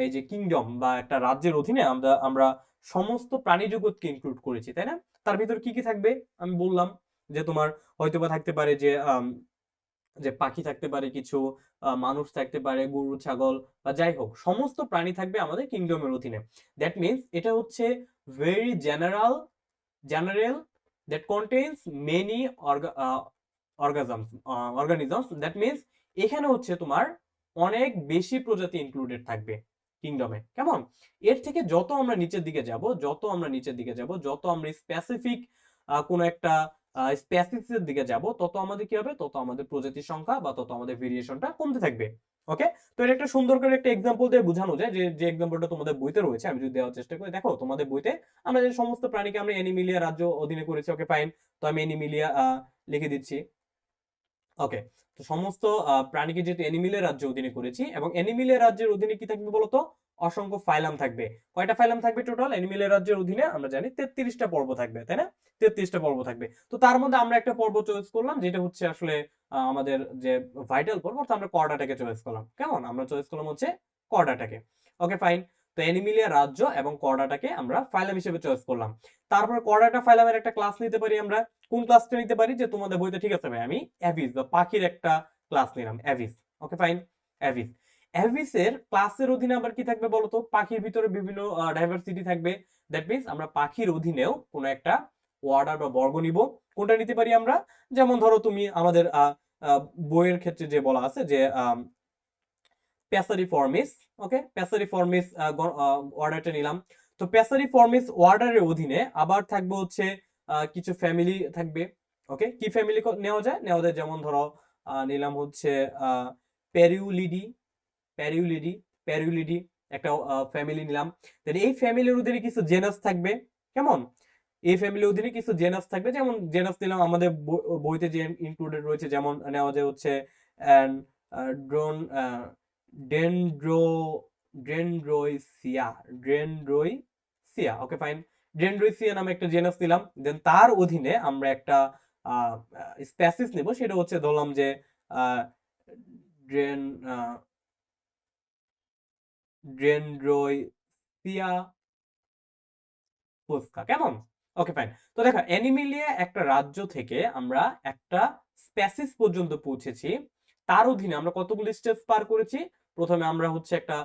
এই যে কিংডম বা একটা রাজ্যের অধীনে আমরা আমরা সমস্ত প্রাণী জগৎকে ইনক্লুড করেছি, তাই না? তার ভিতর কি কি থাকবে আমি বললাম, যে তোমার হয়তোবা থাকতে পারে যে যে পাখি থাকতে পারে কিছু, মানুষ থাকতে পারে, গরু, ছাগল, বা যাই হোক সমস্ত প্রাণী থাকবে আমাদের কিংডমের অধীনে। দ্যাট মিন্স এটা হচ্ছে very general that contains many organisms. That means এখানে হচ্ছে তোমার অনেক বেশি প্রজাতি ইনক্লুডেড থাকবে কিংডমে, কেমন। এর থেকে যত আমরা নিচের দিকে যাব, যত আমরা স্পেসিফিক কোনো একটা স্পেসিসের দিকে যাব, তত আমাদের কি হবে, তত আমাদের প্রজাতির সংখ্যা বা তত আমাদের ভেরিয়েশনটা কমতে থাকবে। ওকে, তো এটা একটা সুন্দর করে একটা এক্সাম্পল দিয়ে বোঝানো যায়, যে এক্সাম্পলটা তোমাদের বইতে রয়েছে, আমি যদি দেওয়ার চেষ্টা করি। দেখো তোমাদের বইতে আমরা যে সমস্ত প্রাণীকে আমরা অ্যানিমেলিয়া রাজ্য অধীনে করেছি। Okay fine. তো আমি অ্যানিমেলিয়া লিখে দিচ্ছি। ওকে, তো সমস্ত প্রাণীকে যেহেতু অ্যানিমেলিয়া রাজ্য অধীনে করেছি, এবং অ্যানিমেলিয়া রাজ্যের অধীনে কি থাকবে বলতো? অসংখ্য ফাইলাম থাকবে। কয়টা ফাইলাম থাকবে টোটাল অ্যানিমেলিয়া রাজ্যের অধীনে? আমরা জানি 33টা পর্ব থাকবে, তাই না? 33টা পর্ব থাকবে। তো তার মধ্যে আমরা একটা পর্ব চয়েস করলাম, যেটা হচ্ছে আসলে আমাদের যে ভাইটাল পর্ব, অর্থাৎ আমরা কর্ডাটাকে চয়েস করলাম, কেমন। আমরা চয়েস করলাম হচ্ছে কর্ডাটাকে। Okay fine. তো অ্যানিমেলিয়া রাজ্য এবং কর্ডাটাকে আমরা ফাইলাম হিসেবে চয়েস করলাম। তারপর কর্ডাটা ফাইলামের একটা ক্লাস নিতে পারি আমরা। কোন ক্লাসটা নিতে পারি? যে তোমাদের বইতে ঠিক আছে ভাই, আমি অ্যাভিস বা পাখির একটা ক্লাস নিলাম, অ্যাভিস। Okay fine, অ্যাভিস। অ্যাভিসের ক্লাসের অধীনে আবার কি থাকবে বলতো? পাখির ভিতরে বিভিন্ন ডাইভার্সিটি থাকবে। দ্যাট মিন্স আমরা পাখির অধীনেও কোনো একটা অর্ডার বা বর্গ নিব। কোনটা নিতে পারি আমরা? যেমন ধরো তুমি আমাদের বইয়ের ক্ষেত্রে যে বলা আছে যে প্যাসারিফর্মিস। ওকে, প্যাসারিফর্মিস অর্ডারটা নিলাম। তো প্যাসারিফর্মিস অর্ডারের অধীনে আবার থাকবে হচ্ছে কিছু ফ্যামিলি থাকবে। ওকে, কি ফ্যামিলি নেওয়া যায় যেমন ধরো নিলাম হচ্ছে প্যারিউলিডি প্যারিউলিডি প্যারিউলিডি একটা ফ্যামিলি নিলাম, দেন এই ফ্যামিলির অধীনে কিছু জেনাস থাকবে, কেমন? এই ফ্যামিলির অধীনে কিছু জেনাস থাকবে, যেমন জেনাস নিলাম আমাদের বইতে যে ইনক্লুডেড রয়েছে, যেমন নেওয়া যায় হচ্ছে ড্রোন ডেনড্রো ডেনড্রোইসিয়া ডেনড্রোইসিয়া ওকে ফাইন। ডেনড্রোইসিয়া নামে একটা জেনাস নিলাম, দেন তার অধীনে আমরা একটা স্প্যাসিস নেব, সেটা হচ্ছে ধরলাম যে ড্রেন ডেনড্রোইসিয়া ফুসকা, কেমন? Okay fine. তো দেখো অ্যানিমেলিয়া একটা রাজ্য থেকে আমরা একটা স্প্যাসিস পর্যন্ত পৌঁছেছি, তার অধীনে আমরা কতগুলো স্টেপস পার করেছি। প্রথমে আমরা হচ্ছে একটা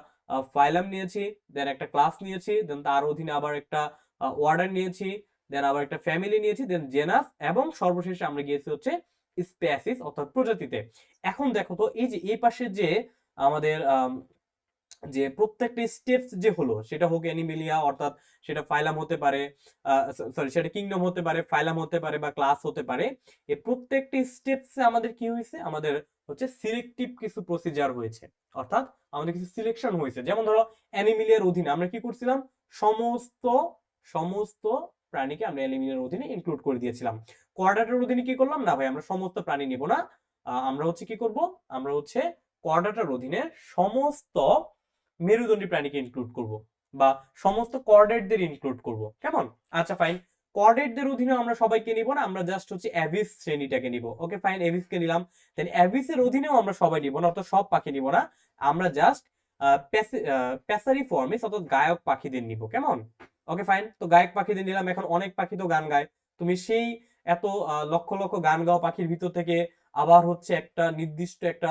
ফাইলাম নিয়েছি, দেন একটা ক্লাস নিয়েছি, দেন তার অধীনে আবার একটা অর্ডার নিয়েছি, দেন আবার একটা ফ্যামিলি নিয়েছি, দেন জেনাস, এবং সর্বশেষে আমরা গিয়েছি হচ্ছে স্প্যাসিস অর্থাৎ প্রজাতিতে। এখন দেখো তো এই যে এই পাশে যে আমাদের যে প্রত্যেকটা স্টেপস যে হলো, সেটা হোক অ্যানিমেলিয়া অর্থাৎ সেটা ফাইলাম হতে পারে, সরি সেটা কিংডম হতে পারে, ফাইলাম হতে পারে, বা ক্লাস হতে পারে। এই প্রত্যেকটা স্টেপসে আমাদের কি হয়েছে, আমাদের হচ্ছে সিলেক্টিভ কিছু প্রসিজার হয়েছে, অর্থাৎ আমাদের কিছু সিলেকশন হয়েছে। যেমন ধরো অ্যানিমেলিয়ার অধীনে আমরা কি করছিলাম, সমস্ত সমস্ত প্রাণীকে আমরা অ্যানিমেলিয়ার অধীনে ইনক্লুড করে দিয়েছিলাম। কোয়াড্রাটার অধীনে কি করলাম, না ভাই আমরা সমস্ত প্রাণী নেব না, আমরা হচ্ছে কি করব, আমরা হচ্ছে কোয়াড্রাটার অধীনে সমস্ত মেরুদণ্ডী প্রাণীকে ইনক্লুড করব, বা সমস্ত কর্ডেটদের ইনক্লুড করব, কেমন? আচ্ছা ফাইন। কর্ডেটদের অধীনে আমরা সবাইকে নিব না, আমরা জাস্ট হচ্ছে অ্যাভিস শ্রেণীটাকে নিব। ওকে ফাইন, অ্যাভিসকে নিলাম। দেন অ্যাভিসের অধীনেও আমরা সবাই নিব না, অর্থাৎ সব পাখি নিব না, আমরা জাস্ট প্যাসারিফর্মিস অর্থাৎ গায়ক পাখিদের নিব, কেমন? Okay fine. তো গায়ক পাখিদের নিলাম। এখন অনেক পাখি তো গান গায়, তুমি সেই এত লক্ষ লক্ষ গান গাওয়া পাখির ভিতর থেকে আবার হচ্ছে একটা নির্দিষ্ট একটা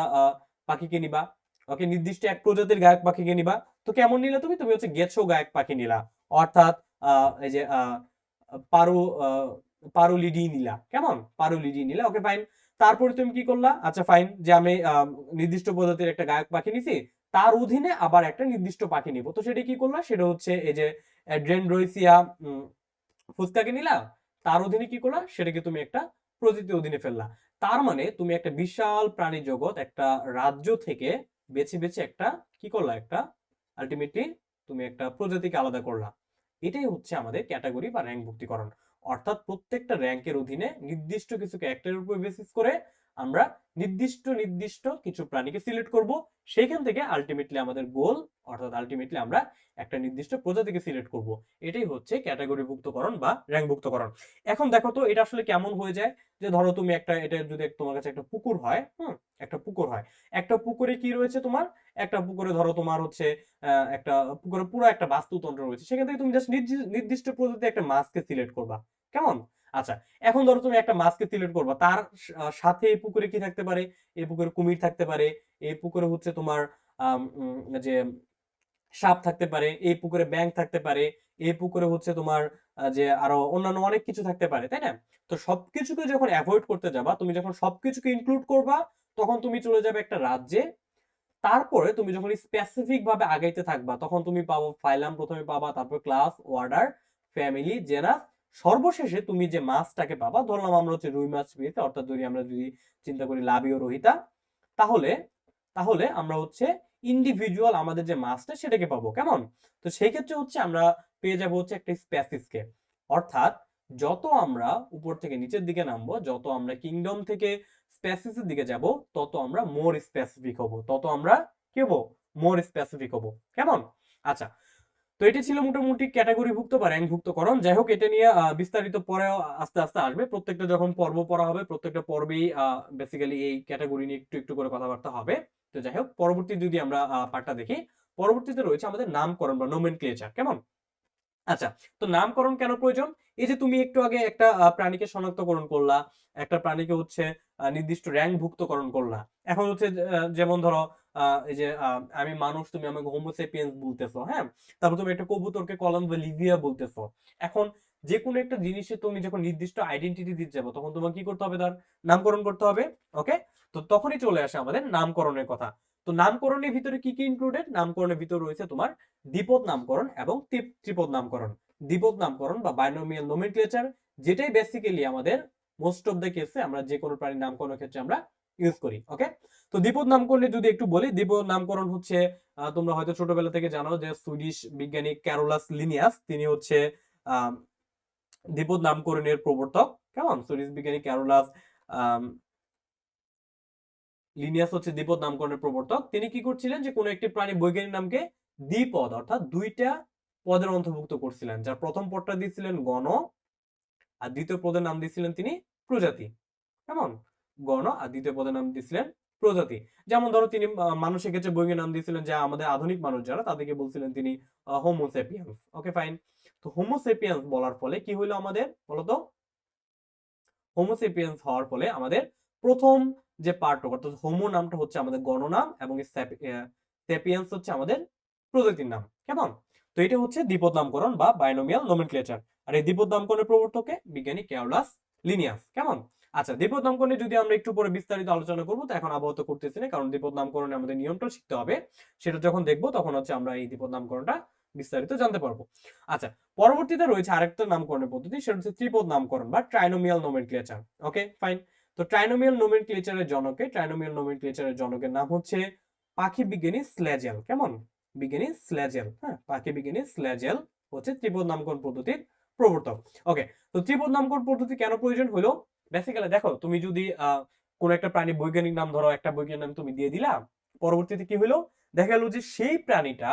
পাখিকে নিবা, ওকে, নির্দিষ্ট এক প্রজাতির গায়ক পাখিকে নিবা। তো কেমন নিলে তুমি, তুমি হচ্ছে গেছো গায়ক পাখি নিলা, অর্থাৎ এই যে পারু পারুলিডি নিলা, কেমন? পারুলিডি নিলা, ওকে ফাইন। তারপরে তুমি কি করলা, আচ্ছা ফাইন, যে আমি নির্দিষ্ট প্রজাতির একটা গায়ক পাখি নিছি, তার অধীনে আবার একটা নির্দিষ্ট পাখি নিব। তো সেটা কি করলা, সেটা হচ্ছে এই যে ড্রেনড্রোইসিয়া ফুসকাকে নিলা, তার অধীনে কি করলা, সেটাকে তুমি একটা প্রজাতির অধীনে ফেললা। তার মানে তুমি একটা বিশাল প্রাণী জগৎ, একটা রাজ্য থেকে বেছে বেছে একটা কি করলা, একটা আলটিমেটলি তুমি একটা প্রজাতিকে আলাদা করলা। এটাই হচ্ছে আমাদের ক্যাটাগরি বা র্যাঙ্ক ভুক্তিকরণ। অর্থাৎ প্রত্যেকটা র্যাঙ্কের অধীনে নির্দিষ্ট কিছু ক্যারেক্টারের উপর বেসিস করে আমরা নির্দিষ্ট নির্দিষ্ট কিছু প্রাণীকে সিলেক্ট করব। সেইখান থেকে আলটিমেটলি আমাদের গোল, অর্থাৎ আলটিমেটলি আমরা একটা নির্দিষ্ট প্রজাতিকে সিলেক্ট করব। এটাই হচ্ছে ক্যাটাগরিভুক্তকরণ বা র্যাঙ্কভুক্তকরণ। এখন দেখো তো এটা আসলে কেমন হয়ে যায়, যে ধরো তুমি একটা, এটা যদি তোমার কাছে একটা পুকুর হয়, একটা পুকুর হয়, একটা পুকুরে কি রয়েছে তোমার, একটা পুকুরে ধরো তোমার হচ্ছে একটা পুকুরে পুরো একটা বাস্তুতন্ত্র রয়েছে, সেখান থেকে তুমি জাস্ট নির্দিষ্ট প্রজাতি একটা মাছকে সিলেক্ট করবা, কেমন? আচ্ছা, এখন ধরো তুমি একটা মাছকে সিলেক্ট করবা, তার সাথে এই পুকুরে কি থাকতে পারে, এই পুকুরে কুমির থাকতে পারে, এই পুকুরে হচ্ছে তোমার যে সাপ থাকতে পারে, এই পুকুরে ব্যাঙ থাকতে পারে, এই পুকুরে হচ্ছে তোমার যে আরো অন্যান্য অনেক কিছু থাকতে পারে, তাই না? তো সবকিছুকে যখন অ্যাভয়েড করতে যাবা, তুমি যখন সবকিছুকে ইনক্লুড করবা, তখন তুমি চলে যাবে একটা রাজ্যে। তারপরে তুমি যখন স্পেসিফিক ভাবে আগাইতে থাকবা, তখন তুমি পাবো ফাইলাম প্রথমে পাবা, তারপর ক্লাস, অর্ডার, ফ্যামিলি, জেনাস, সর্বশেষে তুমি যে মাছটাকে পাবা, ধরলাম আমরা হচ্ছে রুই মাছ পেয়েছি, অর্থাৎ যদি আমরা যদি চিন্তা করি লাবি ও রোহিতা, তাহলে তাহলে আমরা হচ্ছে ইন্ডিভিজুয়াল আমাদের যে মাছটা সেটাকে পাবো, কেমন? তো সেই ক্ষেত্রে হচ্ছে আমরা পেয়ে যাবো হচ্ছে একটা স্প্যাসিসকে। অর্থাৎ যত আমরা উপর থেকে নিচের দিকে নামবো, যত আমরা কিংডম থেকে স্প্যাসিসের দিকে যাব, তত আমরা মোর স্পেসিফিক হব, তত আমরা কি হবো, মোর স্পেসিফিক হব, কেমন? আচ্ছা, তো এটি ছিল মোটামুটি ক্যাটাগরিভুক্ত বা র্যাঙ্কভুক্তকরণ। যাই হোক, এটা নিয়ে বিস্তারিত পরেও আস্তে আস্তে আসবে, প্রত্যেকটা যখন পর্ব পড়া হবে, প্রত্যেকটা পর্বেই বেসিক্যালি এই ক্যাটাগরি নিয়ে একটু একটু করে কথাবার্তা হবে। তো যাই হোক, পরবর্তী যদি আমরা পার্টটা দেখি, পরবর্তীতে রয়েছে আমাদের নামকরণ বা নোমেনক্লেচার, কেমন? আচ্ছা, তো নামকরণ কেন প্রয়োজন? এই যে তুমি একটু আগে একটা প্রাণীকে শনাক্তকরণ করলা, একটা প্রাণীকে হচ্ছে নির্দিষ্ট র্যাঙ্কভুক্তকরণ করলা। এখন হচ্ছে যেমন ধরো এই যে আমি মানুষ, তুমি আমাকে হোমোসেপিয়েন্স বলতেছো, হ্যাঁ, তারপর তুমি একটা কবুতরকে কলম্বো লিভিয়া বলতেছো। এখন যে কোনো একটা জিনিসে তুমি যখন নির্দিষ্ট আইডেন্টিটি দিতে যাবো, তখন তোমার কি করতে হবে, তার নামকরণ করতে হবে। ওকে, তো তখনই চলে আসে আমাদের নামকরণের কথা। তো নামকরণের ভিতরে কি কি ইনক্লুডেড? নামকরণের ভিতরে রয়েছে তোমার দ্বিপদ নামকরণ এবং ত্রিপদ নামকরণ। দ্বিপদ নামকরণ বা বাইনোমিয়াল নোমেনক্লেচার, যেটাই বেসিক্যালি আমাদের মোস্ট অফ দ্য কেসে আমরা যে কোনো প্রাণীর নামকরণের ক্ষেত্রে আমরা ইউজ করি। ওকে, তো দ্বিপদ নামকরণে যদি একটু বলি, দ্বিপদ নামকরণ হচ্ছে তোমরা হয়তো ছোটবেলা থেকে জানো যে সুইডিশ বিজ্ঞানী ক্যারোলাস লিনিয়াস তিনি হচ্ছে দ্বিপদ নামকরণের প্রবর্তক। কেমন, সুইডিশ বিজ্ঞানী ক্যারোলাস লিনিয়াস হচ্ছে দ্বিপদ নামকরণের প্রবর্তক। তিনি কি করছিলেন যে কোনো একটি প্রাণী বৈজ্ঞানিক নামকে দ্বিপদ অর্থাৎ দুইটা পদের অন্তর্ভুক্ত করছিলেন, যার প্রথম পদটা দিয়েছিলেন গণ আর দ্বিতীয় পদের নাম দিয়েছিলেন তিনি প্রজাতি। কেমন, গণ আর দ্বিতীয় পদের নাম দিয়েছিলেন প্রজাতি। যেমন ধরো তিনি মানুষের ক্ষেত্রে বৈজ্ঞানিক নাম দিয়েছিলেন যে আমাদের আধুনিক মানুষ যারা তাদেরকে বলছিলেন তিনি হোমোসেপিয়ান্স। ওকে ফাইন, তো হোমোসেপিয়ান্স বলার ফলে কি হইলো আমাদের বলতো, হোমোসেপিয়ান্স হওয়ার ফলে আমাদের প্রথম যে পার্ট অর্থাৎ হোমো নামটা হচ্ছে আমাদের গণনাম এবং সেপিয়ান্স হচ্ছে আমাদের প্রজাতির নাম। কেমন, তো এটা হচ্ছে দ্বিপদ নামকরণ বা বাইনোমিয়াল নোমেনক্লেচার। আর এই দ্বিপদ নামকরণের প্রবর্তকে বিজ্ঞানী ক্যারোলাস লিনিয়াস। কেমন, আচ্ছা দ্বিপদ নামকরণে যদি আমরা একটু পরে বিস্তারিত আলোচনা করবো, তো এখন আপাতত করতেছি না, কারণ দ্বিপদ নামকরণে আমাদের নিয়মটা শিখতে হবে। সেটা যখন দেখবো তখন হচ্ছে আমরা এই দ্বিপদ নামকরণটা বিস্তারিত জানতে পারবো। আচ্ছা, পরবর্তীতে রয়েছে আরেকটা নামকরণের পদ্ধতি, সেটা হচ্ছে ত্রিপদ নামকরণ বা ট্রাইনোমিয়াল নোমেনক্লেচার। ওকে ফাইন, তো ট্রাইনোমিয়াল নোমেনক্লেচারের জনকের নাম হচ্ছে পাখি বিজ্ঞানী স্লেজেল। কেমন, বিজ্ঞানী স্লেজেল। হ্যাঁ, পাখি বিজ্ঞানী স্লেজেল হচ্ছে ত্রিপদ নামকরণ পদ্ধতির প্রবর্তক। ওকে, তো ত্রিপদ নামকরণ পদ্ধতি কেন প্রয়োজন হলো, বেসিক্যালি দেখো তুমি যদি কোন একটা প্রাণী বৈজ্ঞানিক নাম ধরো, একটা বৈজ্ঞানিক নাম তুমি দিয়ে দিলা, পরবর্তীতে কি হলো, দেখা গেল যে সেই প্রাণীটা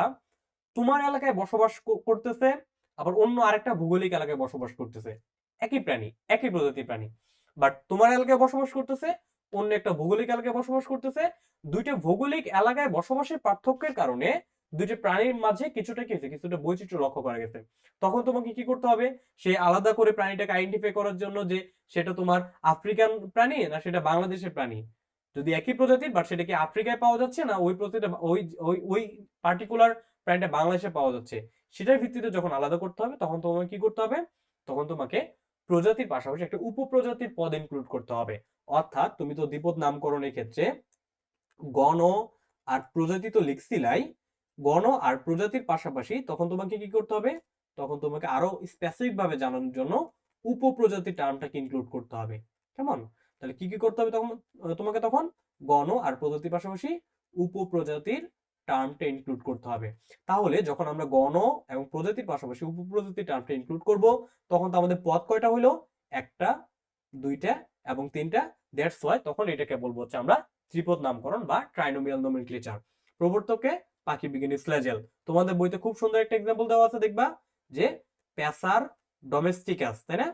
তোমার এলাকায় বসবাস করতেছে, আবার অন্য আরেকটা ভৌগোলিক এলাকায় বসবাস করতেছে। একই প্রাণী, একই প্রজাতির প্রাণী, বাট তোমার এলাকায় বসবাস করতেছে, অন্য একটা ভৌগোলিক এলাকায় বসবাস করতেছে। দুইটা ভৌগোলিক এলাকায় বসবাসের পার্থক্যের কারণে দুইটা প্রাণীর মাঝে কিছুটা বৈচিত্র্য লক্ষ্য করা গেছে। তখন তোমাকে কি করতে হবে, সেই আলাদা করে প্রাণীটাকে আইডেন্টিফাই করার জন্য যে সেটা তোমার আফ্রিকান প্রাণী না সেটা বাংলাদেশের প্রাণী, যদি একই প্রজাতির বাট সেটা কি আফ্রিকায় পাওয়া যাচ্ছে না ওই প্রজাতিটা ওই ওই ওই পার্টিকুলার প্রাণীটা বাংলাদেশে পাওয়া যাচ্ছে, সেটার ভিত্তিতে যখন আলাদা করতে হবে তখন তোমাকে কি করতে হবে, তখন তোমাকে প্রজাতির পাশাপাশি একটা উপপ্রজাতির পদ ইনক্লুড করতে হবে। অর্থাৎ তুমি তো দ্বিপদ নামকরণের ক্ষেত্রে গণ আর প্রজাতি তো লিখছিলাই, গণ আর প্রজাতির পাশাপাশি তখন তোমাকে কি করতে হবে, তখন তোমাকে আরো স্পেসিফিক ভাবে জানানোর জন্য উপপ্রজাতি টার্মটাকে ইনক্লুড করতে হবে। কেমন, তাহলে কি কি করতে হবে তখন, তোমাকে তখন গণ আর প্রজাতির পাশাপাশি উপপ্রজাতির টার্মটা ইনক্লুড করতে হবে। তাহলে যখন আমরা গণ এবং প্রজাতির পাশাপাশি উপপ্রজাতির টার্মটা ইনক্লুড করব, তখন তো আমাদের পদ কয়টা হইলো, একটা, দুইটা এবং তিনটা। দ্যাটস ওয়াই তখন এটাকে বলবো হচ্ছে আমরা ত্রিপদ নামকরণ বা ট্রাইনোমিয়াল নোমেনক্লেচার। প্রবর্তকে পাখি বিজ্ঞানী স্লেজেল। তোমাদের বইতে খুব সুন্দর একটা এক্সাম্পল দেওয়া আছে, দেখবা যে প্যাসার ডোমেস্টিকাস, তাই না,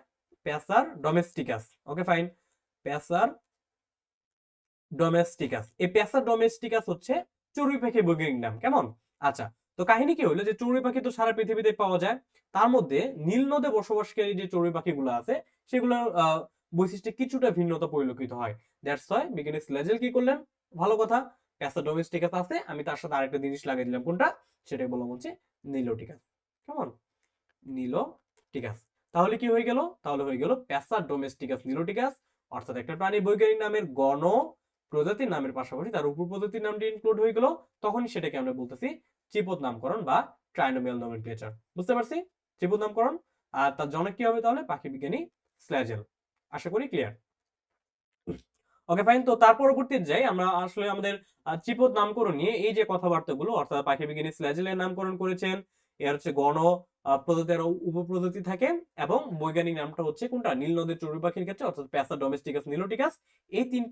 passer domesticus. Okay fine, passer domesticus, এই প্যাসার ডোমেস্টিকাস হচ্ছে চড়ুই পাখির বৈজ্ঞানিক নাম। কেমন, আচ্ছা, তো কাহিনী কি হলো যে চড়ুই পাখি তো সারা পৃথিবীতে পাওয়া যায়, তার মধ্যে নীল নদে বসবাসকারী যে চড়ুই পাখিগুলো আছে সেগুলোর বৈশিষ্ট্যে কিছুটা ভিন্নতা পরিলক্ষিত হয়। দ্যাটস ওয়াই বিজ্ঞানী স্লেজেল কি করলেন, ভালো কথা, প্যাসার ডোমেস্টিকাস আছে, আমি তার সাথে আরেকটা জিনিস লাগিয়ে দিলাম, কোনটা, সেটাই বললাম হচ্ছে নিলোটিকাস। কেমন, নিলোটিকাস। তাহলে কি হয়ে গেল, তাহলে হয়ে গেল প্যাসার ডোমেস্টিকাস নিলোটিকাস, অর্থাৎ একটা প্রাণী বৈজ্ঞানিক নামের গণ প্রজাতির নামের পাশাপাশি তার উপপ্রজাতির নামটি ইনক্লুড হয়ে গেল, তখনই সেটাকে আমরা বলতেছি ত্রিপদ নামকরণ বা ট্রাইনোমিয়াল নোমেনক্লেচার। বুঝতে পারছি, ত্রিপদ নামকরণ। আর তার জনক কি হবে তাহলে, পাখি বিজ্ঞানী স্লেজেল। আশা করি ক্লিয়ার। ওকে ফাইন, তো তার পরবর্তীতে যাই আমরা আসলে আমাদের ত্রিপদ নামকরণ নিয়ে এই যে কথাবার্তাগুলো, অর্থাৎ পাখি বিজ্ঞানী স্লেজেলের নামকরণ করেছেন, এর হচ্ছে গণ প্রজাতি আর উপপ্রজাতি থাকে, এবং বৈজ্ঞানিক নামটা হচ্ছে কোনটা, নীল নদের চড়ুই পাখির ক্ষেত্রে অর্থাৎ প্যাসা ডোমেস্টিকাস নিলোটিকাস। এই তিন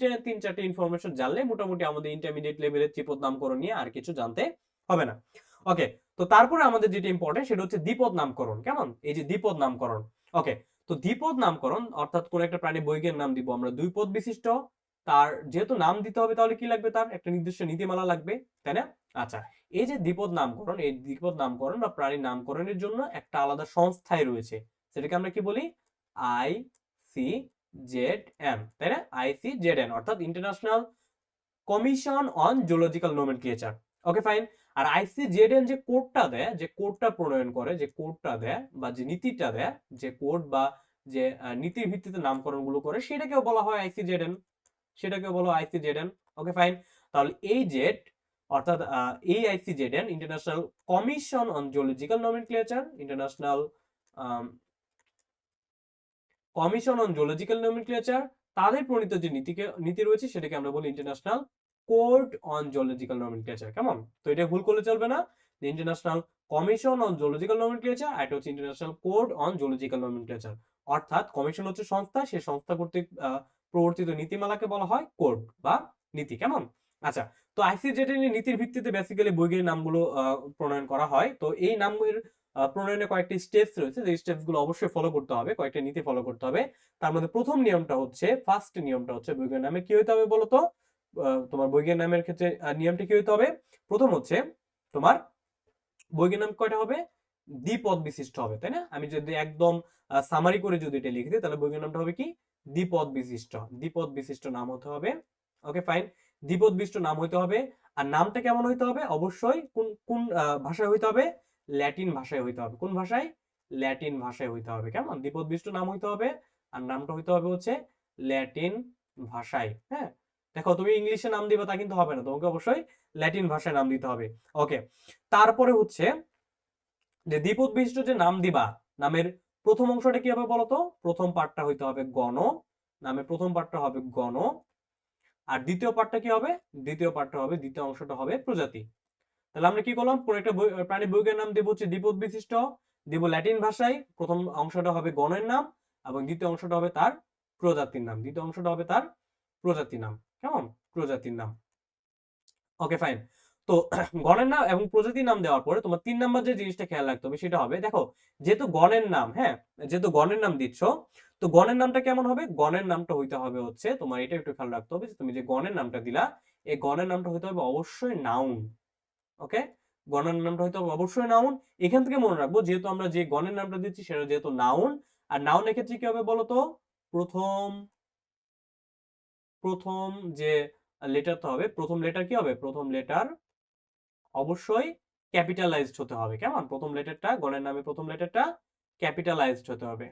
চারটে ইনফরমেশন জানলে মোটামুটি আমাদের ইন্টারমিডিয়েট লেভেলের ত্রিপদ নামকরণ নিয়ে আর কিছু জানতে হবে না। ওকে, তো তারপরে আমাদের যেটা ইম্পর্টেন্ট সেটা হচ্ছে দ্বিপদ নামকরণ। কেমন, এই যে দ্বিপদ নামকরণ। ওকে, তো দ্বিপদ নামকরণ অর্থাৎ কোন একটা প্রাণী বৈজ্ঞানিক নাম দিব আমরা দুই পদ বিশিষ্ট, তার যেহেতু নাম দিতে হবে তাহলে কি লাগবে, তার একটা নির্দিষ্ট নীতিমালা লাগবে, তাই না। আচ্ছা, এই যে দ্বিপদ নামকরণ, এই দ্বিপদ নামকরণ বা প্রাণী নামকরণের জন্য একটা আলাদা সংস্থায় রয়েছে, সেটাকে আমরা কি বলি, ICZN, তাই না, ICZN অর্থাৎ international commission on zoological nomenclature. Okay fine, আর ICZN যে কোডটা দেয়, যে কোডটা প্রণয়ন করে, যে কোডটা দেয় বা যে নীতিটা দেয়, যে কোড বা যে নীতির ভিত্তিতে নামকরণ গুলো করে, সেটাকেও বলা হয় ICZN, সেটাকে বলো ICZN। ওকে ফাইন, তাহলে এই জেড অর্থাৎ এই ICZN International commission on zoological Nomenclature, International commission on zoological Nomenclature, তাদের প্রণীত যে নীতি রয়েছে সেটাকে আমরা বলি International Code on Geological Nomenclature. কেমন? তো এটা ভুল করলে চলবে না, যে International commission on Geological Nomenclature, আর এটা হচ্ছে International Code on Geological Nomenclature. অর্থাৎ কমিশন হচ্ছে সংস্থা, সেই সংস্থা কর্তৃক প্রবর্তিত নীতিমালাকে বলা হয় কোড বা নীতি। কেমন? আচ্ছা, তো আইসিজেড এর নীতির ভিত্তিতে বেসিক্যালি বইয়ের নামগুলো প্রণয়ন করা হয়। তো এই নামের প্রণয়নে কয়েকটি স্টেপস রয়েছে, যে স্টেপস গুলো অবশ্যই ফলো করতে হবে, কয়েকটা নীতি ফলো করতে হবে। তার মধ্যে প্রথম নিয়মটা হচ্ছে, ফার্স্ট নিয়মটা হচ্ছে বইয়ের নামে কি হইতে হবে বলতো? তোমার বইয়ের নামের ক্ষেত্রে নিয়মটা কি হইতে হবে? প্রথম হচ্ছে তোমার বইয়ের নাম কয়টা হবে? দ্বিপদ বিশিষ্ট হবে, তাই না? আমি যদি একদম সামারি করে যদি এটা লিখে দিই, তাহলে বইয়ের নামটা হবে কি? দ্বিপদ বিশিষ্ট। দ্বিপদ বিশিষ্ট নাম হতে হবে। ওকে ফাইন, দ্বিপদ বিশিষ্ট নাম হইতে হবে। আর নামটা কেমন হইতে হবে? অবশ্যই কোন কোন ভাষায় হইতে হবে? ল্যাটিন ভাষায় হইতে হবে। কোন ভাষায়? ল্যাটিন ভাষায় হইতে হবে। কেমন? দ্বিপদ বিশিষ্ট নাম হইতে হবে, আর নামটা হইতে হবে হচ্ছে ল্যাটিন ভাষায়। হ্যাঁ, দেখো তুমি ইংলিশে নাম দিবা তা কিন্তু হবে না, তোমাকে অবশ্যই ল্যাটিন ভাষায় নাম দিতে হবে। ওকে, তারপরে হচ্ছে যে দ্বিপদ বিশিষ্ট যে নাম দিবা, নামের প্রথম অংশটা কি হবে বলতো? প্রথম পার্টটা হইতে হবে গণ, নামের প্রথম পার্টটা হবে গণ। আর দ্বিতীয় পার্টটা কি হবে? দ্বিতীয় পার্টটা হবে, দ্বিতীয় অংশটা হবে প্রজাতি। তাহলে আমরা কি করলাম? কোন একটা প্রাণী বৈজ্ঞানিক নাম দেব হচ্ছে দ্বিপদ বিশিষ্ট, দেব ল্যাটিন ভাষায়, প্রথম অংশটা হবে গণের নাম, এবং দ্বিতীয় অংশটা হবে তার প্রজাতির নাম। দ্বিতীয় অংশটা হবে তার প্রজাতির নাম। কেমন? প্রজাতির নাম। Okay fine. তো গণের নাম এবং প্রজাতির নাম দেওয়ার পরে তোমার 3 নাম্বার যে জিনিসটা খেয়াল রাখতে হবে সেটা হবে, দেখো যেহেতু গণের নাম, হ্যাঁ, যেহেতু গণের নাম দিচ্ছ, তো গণের নামটা কেমন হবে? গণের নামটা হইতে হবে হচ্ছে তোমার, এটা একটু খেয়াল রাখতে হবে যে তুমি যে গণের নামটা দিলা, এই গণের নামটা হইতে হবে অবশ্যই নাউন। ওকে, গণের নামটা হইতে হবে অবশ্যই নাউন। এখান থেকে মনে রাখবো, যেহেতু আমরা যে গণের নামটা দিচ্ছি সেটা যেহেতু নাউন, আর নাউনের ক্ষেত্রে কি হবে বলতো? প্রথম প্রথম যে লেটারটা হবে, প্রথম লেটার কি হবে? প্রথম লেটার অবশ্যই ক্যাপিটালাইজড হতে হবে। কেমন? প্রথম লেটারটা, গণের নামে প্রথম লেটারটা ক্যাপিটালাইজড হতে হবে।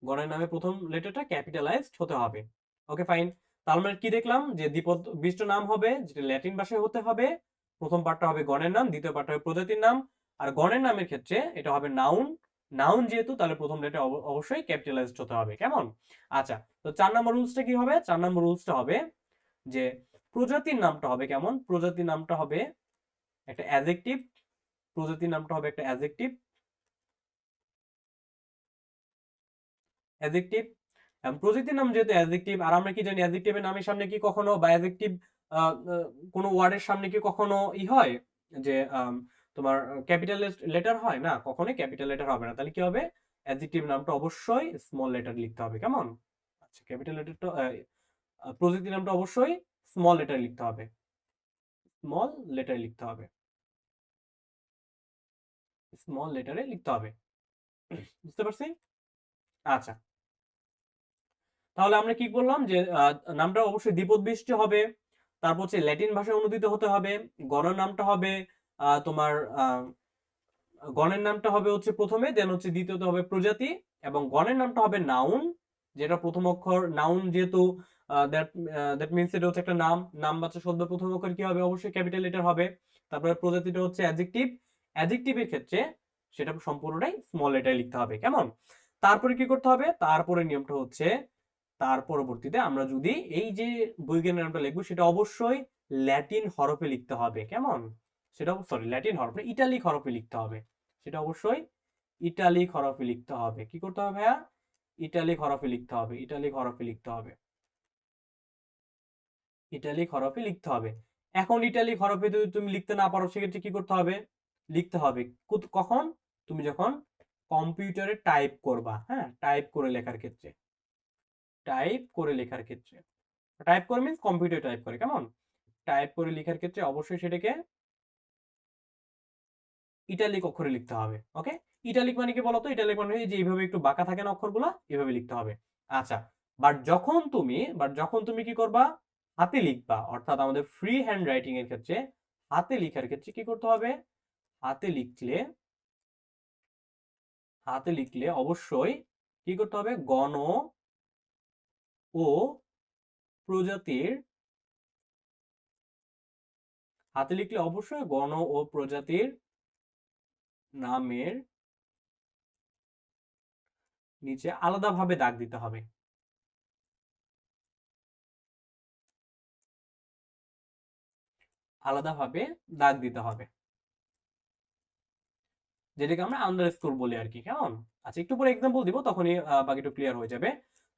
গণের নামে প্রথম লেটারটা ক্যাপিটালাইজড হতে হবে। Okay fine. তার মানে কি দেখলাম? যে দ্বিপদ বিশিষ্ট নাম হবে যেটা ল্যাটিন ভাষায় হতে হবে, প্রথম পার্টটা হবে গণের নাম, দ্বিতীয় পার্টটা হবে প্রজাতির নাম। আর গণের নামের ক্ষেত্রে এটা হবে নাউন। নাউন যেহেতু, তাহলে প্রথম লেটার অবশ্যই ক্যাপিটালাইজড হতে হবে। কেমন? আচ্ছা, তো 4 নম্বর রুলসটা কি হবে? 4 নম্বর রুলসটা হবে যে প্রজাতির নামটা হবে কেমন? প্রজাতির নামটা হবে একটা অ্যাডজেক্টিভ। প্রজাতির নামটা হবে একটা অ্যাডজেক্টিভ। অ্যাডজেক্টিভ প্রজাতির নাম যেহেতু অ্যাডজেক্টিভ, আর আমরা কি জানি অ্যাডজেক্টিভের নামের সামনে কি কখনো, বা অ্যাডজেক্টিভ কোনো ওয়ার্ডের সামনে কি কখনো হয় যে তোমার ক্যাপিটাল লেটার হয় না? কখনোই ক্যাপিটাল লেটার হবে না। তাহলে কি হবে? অ্যাডজেক্টিভ নামটা অবশ্যই স্মল লেটার লিখতে হবে। কেমন? আচ্ছা, ক্যাপিটাল লেটারটা প্রজাতির নামটা অবশ্যই স্মল লেটার লিখতে হবে। স্মল লেটার লিখতে হবে। স্মল লেটারে লিখতে হবে। বুঝতে পারছি? আচ্ছা, তাহলে আমরা কি করলাম? যে নামটা অবশ্যই দ্বিপদ বিশিষ্ট হবে, তারপর হচ্ছে ল্যাটিন ভাষায় অনুদিত হতে হবে, গণের নামটা হবে তোমার গণের নামটা হবে হচ্ছে প্রথমে, দেন হচ্ছে দ্বিতীয়ত হবে প্রজাতি, এবং গণের নামটা হবে নাউন, যেটা প্রথম অক্ষর নাউন যেহেতু, দ্যাট দ্যাট মিন্স এটা হচ্ছে একটা নাম। নাম বাচ্চা শব্দ প্রথম অক্ষর কি হবে? অবশ্যই ক্যাপিটাল লেটার হবে। তারপরে প্রজাতিটা হচ্ছে অ্যাডজেক্টিভ। অ্যাডজেক্টিভের ক্ষেত্রে সেটা সম্পূর্ণটাই স্মল লেটারে লিখতে হবে। কেমন? তারপরে কি করতে হবে? তারপরে নিয়মটা হচ্ছে, তার পরবর্তীতে আমরা যদি এই যে বৈজ্ঞানিক নামটা লিখবো সেটা অবশ্যই ল্যাটিন হরফে লিখতে হবে। কেমন? সেটা সরি, ল্যাটিন হরফে, ইটালিক হরফে লিখতে হবে। সেটা অবশ্যই ইটালিক হরফে লিখতে হবে। কি করতে হবে ভাইয়া? ইটালিক হরফে লিখতে হবে। ইটালিক হরফে লিখতে হবে। ইটালিক হরফে লিখতে হবে। এখন ইটালিক হরফে যদি তুমি লিখতে না পারো, সেক্ষেত্রে কি করতে হবে? লিখতে হবে কখন? তুমি যখন কম্পিউটারে টাইপ করবা, হ্যাঁ, টাইপ করে লেখার ক্ষেত্রে। টাইপ করে লেখার ক্ষেত্রে, টাইপ করে মিন্স কম্পিউটার টাইপ করে। কেমন? টাইপ করে লেখার ক্ষেত্রে অবশ্যই সেটাকে ইটালিক অক্ষরে লিখতে হবে। ওকে, ইটালিক মানে কি বলতো? ইটালিক মানে যে এইভাবে একটু বাঁকা থাকে না অক্ষরগুলা, এভাবে লিখতে হবে। আচ্ছা, বাট যখন তুমি কি করবা? হাতে লিখবা, অর্থাৎ আমাদের ফ্রি হ্যান্ড রাইটিং এর ক্ষেত্রে, হাতে লেখার ক্ষেত্রে কি করতে হবে? হাতে লিখলে হাতে লিখলে অবশ্যই কি করতে হবে? গণ ও প্রজাতির, হাতে লিখলে অবশ্যই গণ ও প্রজাতির নামের নিচে আলাদাভাবে দাগ দিতে হবে। আলাদাভাবে দাগ দিতে হবে, যেটাকে আমরা আন্ডারস্কোর বলি আর কি। কেমন? আচ্ছা, একটু পরে এক্সাম্পল দিব, তখনই বাকিটা ক্লিয়ার হয়ে যাবে।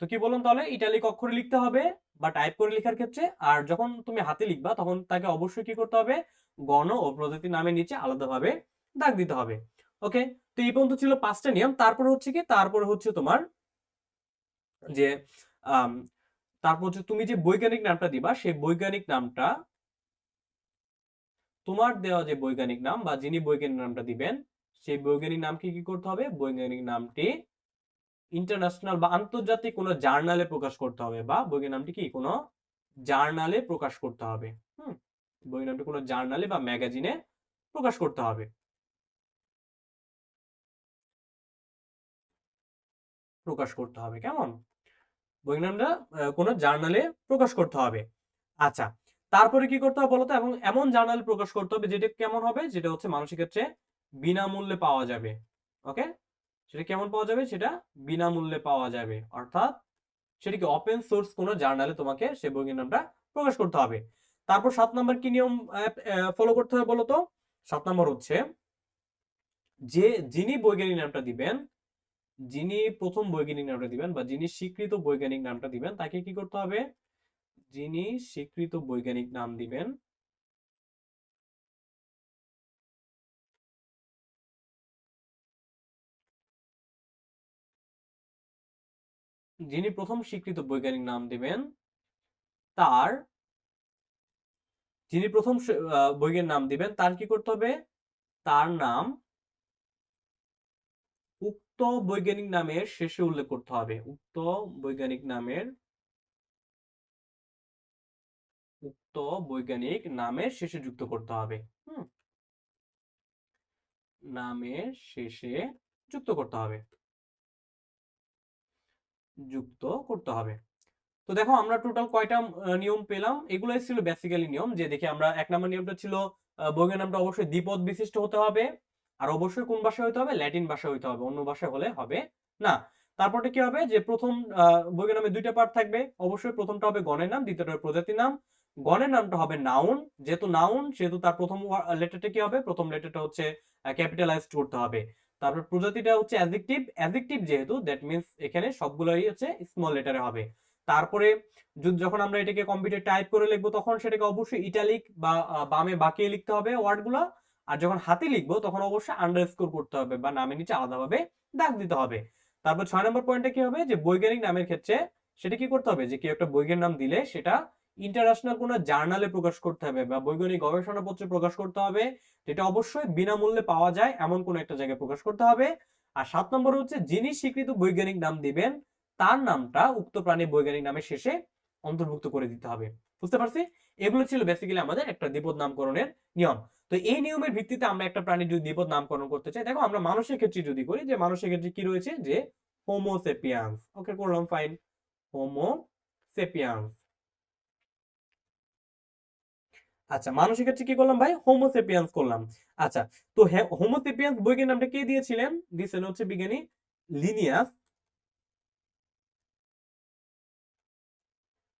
তো কি বললাম তাহলে, ইটালিক অক্ষরে লিখতে হবে বা টাইপ করে লেখার ক্ষেত্রে, আর যখন তুমি হাতে লিখবা তখন তাকে অবশ্যই কি করতে হবে, গণ ও প্রজাতির নামের নিচে আলাদাভাবে দাগ দিতে হবে। ওকে, তো এই পর্যন্ত ছিল 5টা নিয়ম। তারপরে হচ্ছে কি, তারপরে হচ্ছে তোমার যে আম, তারপর হচ্ছে তুমি যে বৈজ্ঞানিক নামটা দিবা, সেই বৈজ্ঞানিক নামটা, তোমার দেওয়া যে বৈজ্ঞানিক নাম বা যিনি বৈজ্ঞানিক নামটা দিবেন, সেই বৈজ্ঞানিক নামকে কি করতে হবে, বৈজ্ঞানিক নামটি ইন্টারন্যাশনাল বা আন্তর্জাতিক কোনো জার্নালে প্রকাশ করতে হবে, বা বইয়ের নামটি কি কোনো জার্নালে প্রকাশ করতে হবে। হুম, বইয়ের নামটি কোনো জার্নালে বা ম্যাগাজিনে প্রকাশ করতে হবে, প্রকাশ করতে হবে। কেমন? বইয়ের নামটা কোনো জার্নালে প্রকাশ করতে হবে। আচ্ছা, তারপরে কি করতে হবে বলতো, এবং এমন জার্নালে প্রকাশ করতে হবে যেটা কেমন হবে, যেটা হচ্ছে মানুষের ক্ষেত্রে বিনামূল্যে পাওয়া যাবে। ওকে, সেটা কেমন পাওয়া যাবে, সেটা বিনামূল্যে পাওয়া যাবে, অর্থাৎ সেটা কি ওপেন সোর্স কোনো জার্নালে তোমাকে সে বইয়ের নামটা প্রকাশ করতে হবে। তারপর 7 নম্বর কি নিয়ম ফলো করতে হবে বলতো? 7 নম্বর হচ্ছে যে যিনি বৈজ্ঞানিক নামটা দিবেন, যিনি প্রথম বৈজ্ঞানিক নামটা দিবেন বা যিনি স্বীকৃত বৈজ্ঞানিক নামটা দিবেন, তাকে কি করতে হবে, যিনি স্বীকৃত বৈজ্ঞানিক নাম দিবেন, যিনি প্রথম স্বীকৃত বৈজ্ঞানিক নাম দিবেন, তার, যিনি প্রথম বৈজ্ঞানিক নাম দিবেন তার কি করতে হবে, তার নাম উক্ত বৈজ্ঞানিক নামের শেষে উল্লেখ করতে হবে। উক্ত বৈজ্ঞানিক নামের শেষে যুক্ত করতে হবে। হুম, নামের শেষে যুক্ত করতে হবে, যুক্ত করতে হবে। তো দেখো আমরা টোটাল কয়টা নিয়ম পেলাম, এগুলোই ছিল বেসিক্যালি নিয়ম। যে দেখি আমরা 1 নম্বর নিয়মটা ছিল বৈজ্ঞানিক নামটা অবশ্যই দ্বিপদ বিশিষ্ট হতে হবে, আর অবশ্যই কোন ভাষায় হতে হবে, ল্যাটিন ভাষায় হতে হবে, অন্য ভাষায় হলে হবে না। তারপরটা কি হবে, যে প্রথম বৈজ্ঞানিক নামে 2টা পার্ট থাকবে, অবশ্যই প্রথমটা হবে গণের নাম, দ্বিতীয়টা হবে প্রজাতির নাম। গণের নামটা হবে নাউন, যেহেতু নাউন সেহেতু তার প্রথম লেটারটা কি হবে, প্রথম লেটারটা হচ্ছে ক্যাপিটালাইজড করতে হবে। তারপর প্রজাতিটা হচ্ছে অ্যাডজেক্টিভ, অ্যাডজেক্টিভ যেহেতু দ্যাট মিন্স এখানে সবগুলোই হচ্ছে স্মল লেটারে হবে। তারপরে যখন আমরা এটাকে কম্পিউটার টাইপ করে লিখবো তখন সেটাকে অবশ্যই ইটালিক বা বামে বাঁকিয়ে লিখতে হবে ওয়ার্ডগুলো। আর যখন হাতে লিখবো তখন অবশ্যই আন্ডারস্কোর করতে হবে বা নামের নিচে আলাদাভাবে দাগ দিতে হবে। তারপর 6 নম্বর পয়েন্টে কি হবে, যে বৈজ্ঞানিক নামের ক্ষেত্রে সেটা কি করতে হবে, যে কেউ একটা বৈজ্ঞানিক নাম দিলে সেটা ইন্টারন্যাশনাল কোনো জার্নালে প্রকাশ করতে হবে বা বৈজ্ঞানিক গবেষণাপত্রে প্রকাশ করতে হবে, যেটা অবশ্যই বিনামূল্যে পাওয়া যায় এমন কোনো একটা জায়গায় প্রকাশ করতে হবে। আর 7 নম্বর হচ্ছে যিনি স্বীকৃত বৈজ্ঞানিক নাম দিবেন তার নামটা উক্ত প্রাণীর বৈজ্ঞানিক নামের শেষে অন্তর্ভুক্ত করে দিতে হবে। বুঝতে পারছি? এগুলো ছিল বেসিক্যালি আমাদের একটা দ্বিপদ নামকরণের নিয়ম। তো এই নিয়মের ভিত্তিতে আমরা একটা প্রাণীর যদি দ্বিপদ নামকরণ করতে চাই, দেখো আমরা মানুষের ক্ষেত্রে যদি করি, যে মানুষের ক্ষেত্রে কি রয়েছে, যে হোমোসেপিয়ান্স। ওকে, করলাম, ফাইন, হোমোসেপিয়ান্স। আচ্ছা, মানুষের ক্ষেত্রে কি করলাম ভাই, হোমোসেপিয়ান্স করলাম। আচ্ছা, তো হোমোসেপিয়ান্স বৈজ্ঞানিক নামটা কে দিয়েছিলেন, দিয়েছেন হচ্ছে বিজ্ঞানী লিনিয়াস।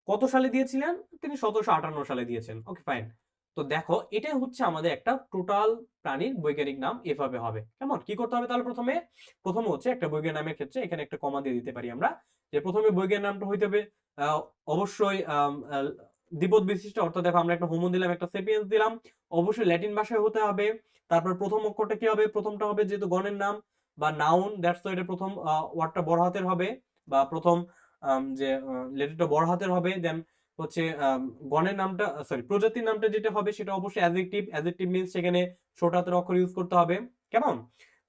কত সালে দিয়েছিলেন, তিনি 1758 সালে দিয়েছেন। ওকে, ফাইন। তো দেখো এটাই হচ্ছে আমাদের একটা টোটাল প্রাণীর বৈজ্ঞানিক নাম এভাবে হবে। কেমন, কি করতে হবে তাহলে, প্রথমে হচ্ছে একটা বৈজ্ঞানিক নামের ক্ষেত্রে এখানে একটা কমা দিয়ে দিতে পারি আমরা, যে প্রথমে বৈজ্ঞানিক নামটা হইতে হবে অবশ্যই দ্বিপদ বিশিষ্ট, অর্থাৎ দেখো আমরা একটা হোমো দিলাম, একটা সেপিয়েন্স দিলাম, অবশ্যই ল্যাটিন ভাষায় হতে হবে। তারপর প্রথম অক্ষরটা কি হবে, প্রথমটা হবে যেহেতু গণের নাম বা নাউন, দ্যাটস ওয়াই এটা প্রথম ওয়ার্ডটা বড় হাতের হবে, বা প্রথম যে লেটারটা বড় হাতের হবে। দেন হচ্ছে গণের নামটা, সরি, প্রজাতির নামটা যেটা হবে সেটা অবশ্যই অ্যাডজেক্টিভ, অ্যাডজেক্টিভ মিন্স সেখানে ছোট হাতের অক্ষর ইউজ করতে হবে। কেমন?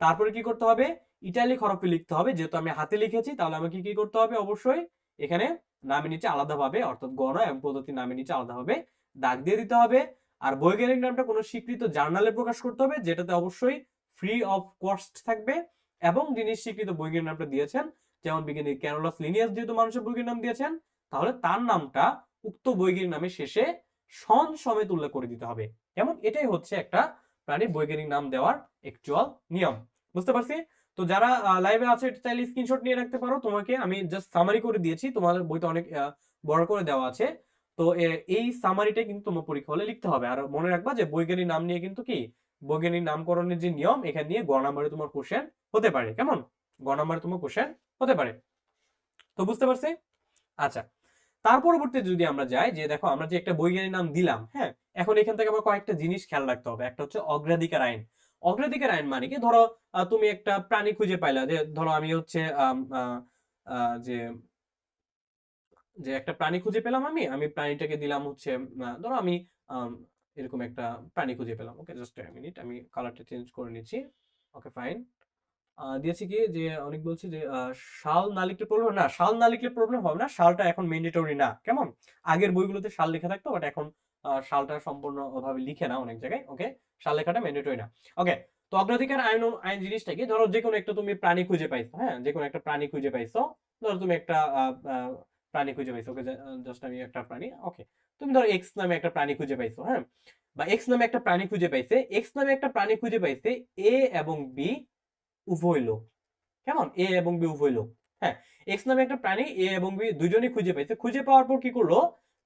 তারপরে কি করতে হবে, ইটালিক হরফে লিখতে হবে, যেহেতু আমি হাতে লিখেছি তাহলে আমাকে কি করতে হবে, অবশ্যই এখানে নামের নিচে আলাদাভাবে, অর্থাৎ গণ এবং প্রজাতির নামের নিচে আলাদাভাবে দাগ দিয়ে দিতে হবে। আর বৈজ্ঞানিক নামটা কোনো স্বীকৃত জার্নালে প্রকাশ করতে হবে, যেটাতে অবশ্যই ফ্রি অফ কস্ট থাকবে, এবং যিনি স্বীকৃত বৈজ্ঞানিক নামটা দিয়েছেন, যেমন বিজ্ঞানী ক্যারোলাস লিনিয়াস যেহেতু মানুষের বৈজ্ঞানিক নাম দিয়েছেন, তাহলে তার নামটা উক্ত বৈজ্ঞানিক নামের শেষে সন সমেত উল্লেখ করে দিতে হবে। যেমন এটাই হচ্ছে একটা প্রাণীর বৈজ্ঞানিক নাম দেওয়ার অ্যাকচুয়াল নিয়ম। বুঝতে পারছি? তো যারা লাইভে আছে চাইলে স্ক্রিনশট নিয়ে রাখতে পারো, তোমাকে আমি জাস্ট সামারি করে দিয়েছি, তোমাদের বইতে অনেক বড় করে দেওয়া আছে। তো এই সামারিটা কিন্তু তোমার পরীক্ষা হলে লিখতে হবে। আর মনে রাখবা যে বৈজ্ঞানিক নাম নিয়ে কিন্তু কি বৈজ্ঞানিক নামকরণের যে নিয়ম, এখান নিয়ে গ নাম্বারে তোমার কোশ্চেন হতে পারে। কেমন? গ নাম্বারে তোমার কোশ্চেন হতে পারে। তো বুঝতে পারছি? আচ্ছা, তার পরবর্তী যদি আমরা যাই, যে দেখো আমরা যে একটা বৈজ্ঞানিক নাম দিলাম, হ্যাঁ, এখন এখান থেকে আমার কয়েকটা জিনিস খেয়াল রাখতে হবে। একটা হচ্ছে অগ্রাধিকার আইন। অগ্রাধিকার আইন মানে কি, ধরো তুমি একটা প্রাণী খুঁজে পাইলা, যে ধরো আমি হচ্ছে যে যে একটা প্রাণী খুঁজে পেলাম, আমি আমি প্রাণীটাকে দিলাম হচ্ছে ধরো আমি আম, এরকম একটা প্রাণী খুঁজে পেলাম। ওকে, জাস্ট এ মিনিট, আমি কালারটা চেঞ্জ করে নিচ্ছি। ওকে, ফাইন। দিয়েছি কি যে অনেক বলছি যে শাল না লিখলে প্রবলেম না, শাল না লিখলে প্রবলেম হবে না, শালটা এখন ম্যান্ডেটরি না। কেমন? আগের বইগুলোতে শাল লেখা থাকতো, বাট এখন শালটা সম্পূর্ণ ভাবে লিখে না অনেক জায়গায়। ওকে, শাল লেখাটা ম্যান্ডেটরি না। ওকে, তো অগ্রাধিকার আইন আইন জিনিসটা কি, ধরো যে কোনো একটা তুমি প্রাণী খুঁজে পাইছো, হ্যাঁ, যে কোনো একটা প্রাণী খুঁজে পাইছো। ধরো তুমি একটা প্রাণী খুঁজে পাইছো। ওকে, জাস্ট আমি একটা প্রাণী, ওকে, তুমি ধরো এক্স নামে একটা প্রাণী খুঁজে পাইছো, হ্যাঁ, বা এক্স নামে একটা প্রাণী খুঁজে পাইছে, এক্স নামে একটা প্রাণী খুঁজে পাইছে, এ এবং বি উভয় লোক। কেমন? এ এবং বি উভয় লোক। হ্যাঁ, এক্স নামে একটা প্রাণী এ এবং বি দুইজনই খুঁজে পাইছে। খুঁজে পাওয়ার পর কি করলো,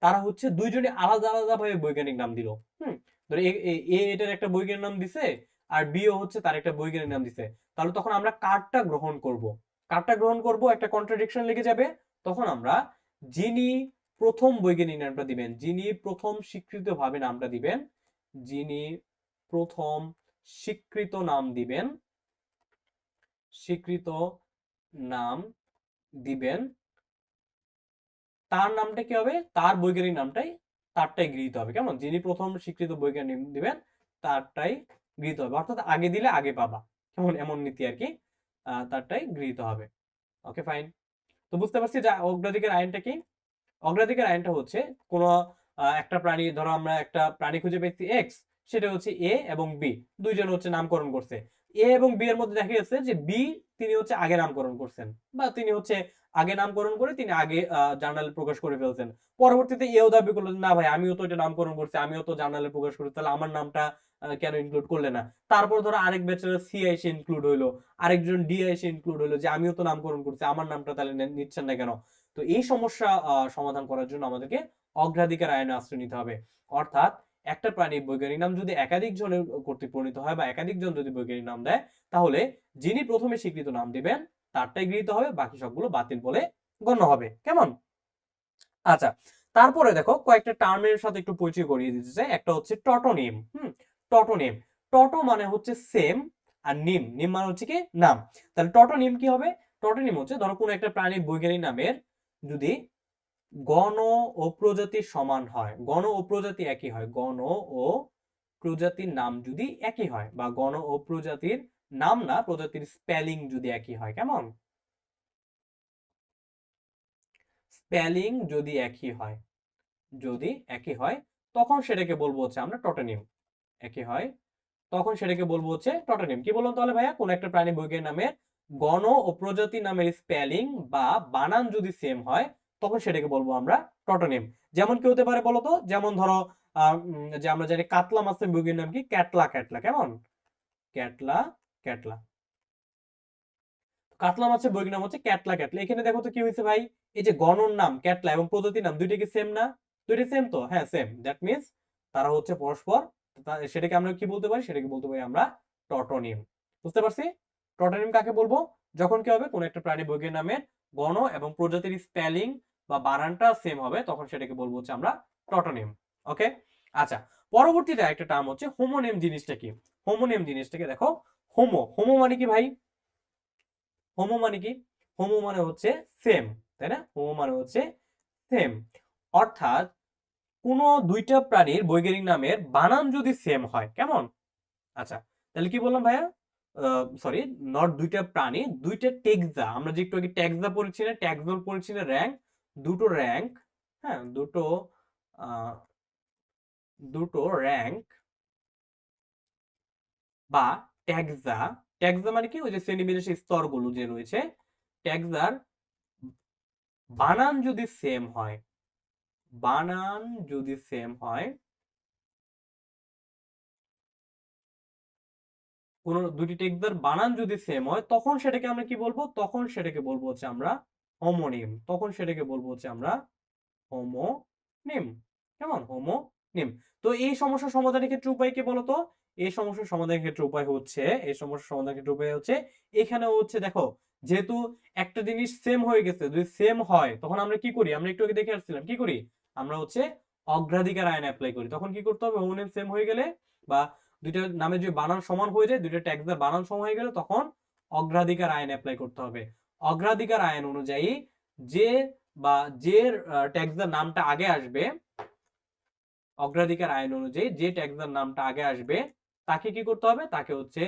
তারা হচ্ছে দুইজনে আলাদা আলাদা ভাবে বৈজ্ঞানিক নাম দিল। হুম, ধরো এ এটার একটা বৈজ্ঞানিক নাম দিছে, আর বি ও হচ্ছে তার একটা বৈজ্ঞানিক নাম দিছে। তাহলে তখন আমরা কারটা গ্রহণ করব। কারটা গ্রহণ করব, একটা কন্ট্রাডিকশন লেগে যাবে। তখন আমরা যিনি প্রথম বৈজ্ঞানিক নামটা দিবেন, যিনি প্রথম স্বীকৃত ভাবে নামটা দিবেন, যিনি প্রথম স্বীকৃত নাম দিবেন, স্বীকৃত নাম দিবেন, তার নামটা কি হবে, তার বৈজ্ঞানিক নামটাই তারটাই গৃহীত হবে। কেমন? যিনি প্রথম স্বীকৃত বৈজ্ঞানিক দিবেন তারটাই গৃহীত হবে, অর্থাৎ আগে দিলে আগে পাবা। কেমন? এমন নীতি আর কি, তারটাই গৃহীত হবে। ওকে, ফাইন। তো বুঝতে পারছি যে অগ্রাধিকার আইনটা কি। অগ্রাধিকার আইনটা হচ্ছে কোন একটা প্রাণী, ধরো আমরা একটা প্রাণী খুঁজে পেয়েছি এক্স, সেটা হচ্ছে এ এবং বি, দুইজন হচ্ছে নামকরণ করছে। এ এবং বি এর মধ্যে দেখা গেছে যে বি তিনি হচ্ছে আগে নামকরণ করছেন, বা তিনি হচ্ছে আগে নামকরণ করে তিনি আগে জার্নালে প্রকাশ করে ফেলছেন। পরবর্তীতে এও দাবি করলো না ভাই, আমিও তো এটা নামকরণ করছি, আমিও তো জার্নালে প্রকাশ করেছি, তাহলে আমার নামটা কেন ইনক্লুড করলে না? তারপর ধরো আরেক ব্যাচেলর সি এসে ইনক্লুড হইলো, আরেকজন ডি এসে ইনক্লুড হইলো, যে আমিও তো নামকরণ করছি, আমার নামটা তাহলে নিচ্ছেন না কেন? তো এই সমস্যা সমাধান করার জন্য আমাদেরকে অগ্রাধিকার আইনে আশ্রয় নিতে হবে। অর্থাৎ একটা প্রাণীর বৈজ্ঞানিক নাম যদি একাধিক জনের কর্তৃক প্রণীত হয়, বা একাধিক জন যদি বৈজ্ঞানিক নাম দেয়, তাহলে যিনি প্রথমে স্বীকৃত নাম দিবেন তারটাই গৃহীত হবে, বাকি সবগুলো বাতিল বলে গণ্য হবে। কেমন? আচ্ছা, তারপরে দেখো কয়েকটা টার্মের সাথে একটু পরিচয় করিয়ে দিতে চাই। একটা হচ্ছে টটোনিম। টটোনিম। টটো মানে হচ্ছে সেম, আর নিম, নিম মানে হচ্ছে কি নাম। তাহলে টটোনিম কি হবে? টটোনিম হচ্ছে ধরো কোনো একটা প্রাণীর বৈজ্ঞানিক নামের যদি গণ ও প্রজাতি সমান হয়, গণ ও প্রজাতি একই হয়, গণ ও প্রজাতির নাম যদি একই হয়, বা গণ ও প্রজাতির নাম না, প্রজাতির স্পেলিং যদি একই হয়। কেমন? স্পেলিং যদি একই হয়, যদি একই হয়, তখন সেটাকে বলবো হচ্ছে আমরা টটোনিম। একই হয়, তখন সেটাকে বলবো হচ্ছে টটোনিম। কি বললাম তাহলে ভাইয়া? কোন একটা প্রাণী বৈজ্ঞানিক নামের গণ ও প্রজাতি নামের স্পেলিং বা বানান যদি সেম হয়, তখন সেটাকে বলবো আমরা টটোনিম। যেমন কি হতে পারে বলতো? যেমন ধরো যে আমরা জানি কাতলা মাছের বৈজ্ঞানিক নাম কি? ক্যাটলা, ক্যাটলা। কেমন? ক্যাটলা, ক্যাটলা। কাতলা মাছের বৈজ্ঞানিক নাম হচ্ছে ক্যাটলা, ক্যাটলা। এখানে দেখো তো কি হয়েছে ভাই, এই যে গণর নাম ক্যাটলা এবং প্রজাতির নাম দুইটা কি সেম না? দুইটা সেম তো, হ্যাঁ সেম। দ্যাট মিন্স তারা হচ্ছে পরস্পর, সেটাকে আমরা কি বলতে পারি? সেটাকে বলতে পারি আমরা টটোনিম। বুঝতে পারছি? টটোনিম কাকে বলবো? যখন কি হবে, কোন একটা প্রাণী বৈজ্ঞানিক নামের গণ এবং প্রজাতির স্পেলিং বা বানানটা সেম হবে, তখন সেটাকে বলবো হচ্ছে আমরা টটোনিম। ওকে, আচ্ছা। পরবর্তীতে একটা টার্ম হচ্ছে হোমোনিম। জিনিসটা কি? হোমোনিম জিনিসটাকে দেখো, হোমো, হোমো মানে কি ভাই? হোমো মানে কি? হোমো মানে হচ্ছে সেম, তাই না? হোমো মানে হচ্ছে সেম, অর্থাৎ কোন দুইটা প্রাণীর বৈজ্ঞানিক নামের বানান যদি সেম হয়। কেমন? আচ্ছা, তাহলে কি বললাম ভাইয়া? সরি, নট দুইটা প্রাণী, দুইটা টেক্সা। আমরা যে একটু আগে টেক্সা পড়েছি না, ট্যাক্সল পড়েছি না, র্যাঙ্ক, দুটো র্যাঙ্ক, হ্যাঁ, আহ, দুটো র্যাঙ্ক বা ট্যাক্সা। ট্যাক্সা মানে কি? ওই যে শ্রেণীবিন্যাসের স্তরগুলো যে রয়েছে, ট্যাক্সার বানান যদি সেম হয়, বানান যদি সেম হয়, কোন দুটি টেক্সটের বানান যদি সেম হয় তখন সেটাকে আমরা কি বলবো? তখন সেটাকে বলবো হচ্ছে আমরা হোমোনিম। তখন সেটাকে বলবো হচ্ছে আমরা হোমোনিম। কেমন? হোমোনিম। তো এই সমস্যার সমাধানের ক্ষেত্রে উপায় কি বলতো? এই সমস্যার সমাধানের ক্ষেত্রে উপায় হচ্ছে, এই সমস্যার সমাধানের ক্ষেত্রে উপায় হচ্ছে, এখানে হচ্ছে দেখো, যেহেতু একটা জিনিস সেম হয়ে গেছে, যদি সেম হয় তখন আমরা কি করি? আমরা একটু আগে দেখে আসছিলাম, কি করি? আমরা হচ্ছে অগ্রাধিকার আইন এপ্লাই করি। তখন কি করতে হবে? হোমোনিম সেম হয়ে গেলে বা দুইটা নামে যদি বানান সমান হয়ে যায়, দুইটা ট্যাক্সের বানান সমান হয়ে গেলে তখন অগ্রাধিকার আইন এপ্লাই করতে হবে। অগ্রাধিকার আইন অনুযায়ী যে বা যে ট্যাক্সের নামটা আগে আসবে, অগ্রাধিকার আইন অনুযায়ী যে ট্যাক্সের নামটা আগে আসবে তাকে কি করতে হবে? তাকে হচ্ছে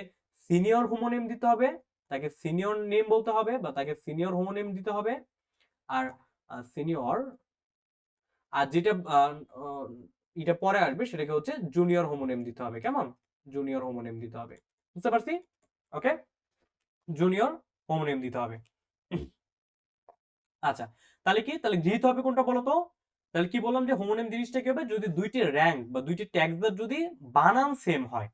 সিনিয়র হোমোনিম দিতে হবে, তাকে সিনিয়র নেম বলতে হবে বা তাকে সিনিয়র হোমোনিম দিতে হবে। আর সিনিয়র, আর যেটা এটা পরে আসবে সেটাকে হচ্ছে জুনিয়র হোমোনিম দিতে হবে। কেমন? জুনিয়র হোমোনিম দিতে হবে। বুঝতে পারছি? ওকে, জুনিয়র হোমোনিম দিতে হবে। আচ্ছা, তাহলে কি? তাহলে গৃহীত হবে কোনটা বলতো? তাহলে কি বললাম যে হোমোনিম জিনিসটা কি হবে? যদি দুইটি র‍্যাঙ্ক বা দুইটি ট্যাগের যদি বানান সেম হয়।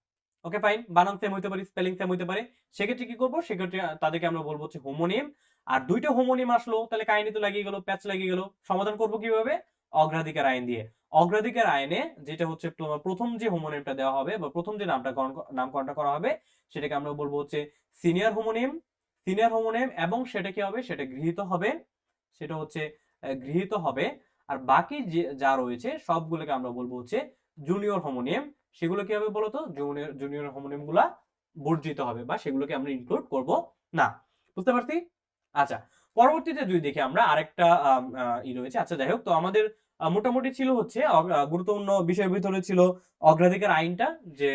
ওকে ফাইন, বানান সেম হইতে পারে, স্পেলিং সেম হইতে পারে। সেক্ষেত্রে কি করব? সেক্ষেত্রে তাদেরকে আমরা বলবো হচ্ছে হোমোনিম। আর দুইটা হোমোনিম আসলো, তাহলে কাহিনী তো লাগিয়ে গেল, প্যাচ লাগিয়ে গেল। সমাধান করব কিভাবে? অগ্রাধিকার আইন দিয়ে। অগ্রাধিকার আইনে যেটা হচ্ছে তোমার প্রথম যে হোমোনিমটা দেওয়া হবে বা প্রথম যে নামকরণটা করা হবে সেটাকে আমরা বলবো হচ্ছে সিনিয়র হোমোনিম। সিনিয়র হোমোনিম, এবং সেটা কি হবে? সেটা গৃহীত হবে, সেটা হচ্ছে গৃহীত হবে। আর বাকি যে যা রয়েছে সবগুলোকে আমরা বলবো হচ্ছে জুনিয়র হোমোনিম। সেগুলো কি হবে বলতো? জুনিয়র হোমোনিম গুলা বর্জিত হবে বা সেগুলোকে আমরা ইনক্লুড করব না। বুঝতে পারছি? আচ্ছা, পরবর্তীতে যদি দেখি আমরা আরেকটা রয়েছে। আচ্ছা যাই হোক, তো আমাদের মোটামুটি ছিল হচ্ছে গুরুত্বপূর্ণ বিষয়ের ভিতরে ছিল অগ্রাধিকার আইনটা, যে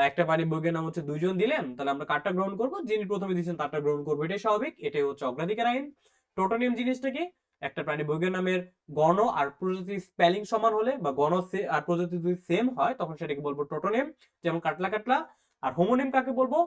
একটা পানি বইয়ের নাম হচ্ছে দুইজন দিলেন, তাহলে আমরা কারটা গ্রহণ করব, যিনি প্রথমে দিয়েছেন তারটা গ্রহণ করবো, এটাই স্বাভাবিক, এটাই হচ্ছে অগ্রাধিকার আইন। টোটোনিম জিনিসটা কি? একটা প্রাণী বর্গের নামের গণ আর প্রজাতির স্পেলিং সমান হলে বা গণ আর প্রজাতি যদি সেম হয় তখন সেটাকে বলবো টোটোনিম, যেমন কাটলা কাটলা। আর হোমোনিম কাকে বলবো?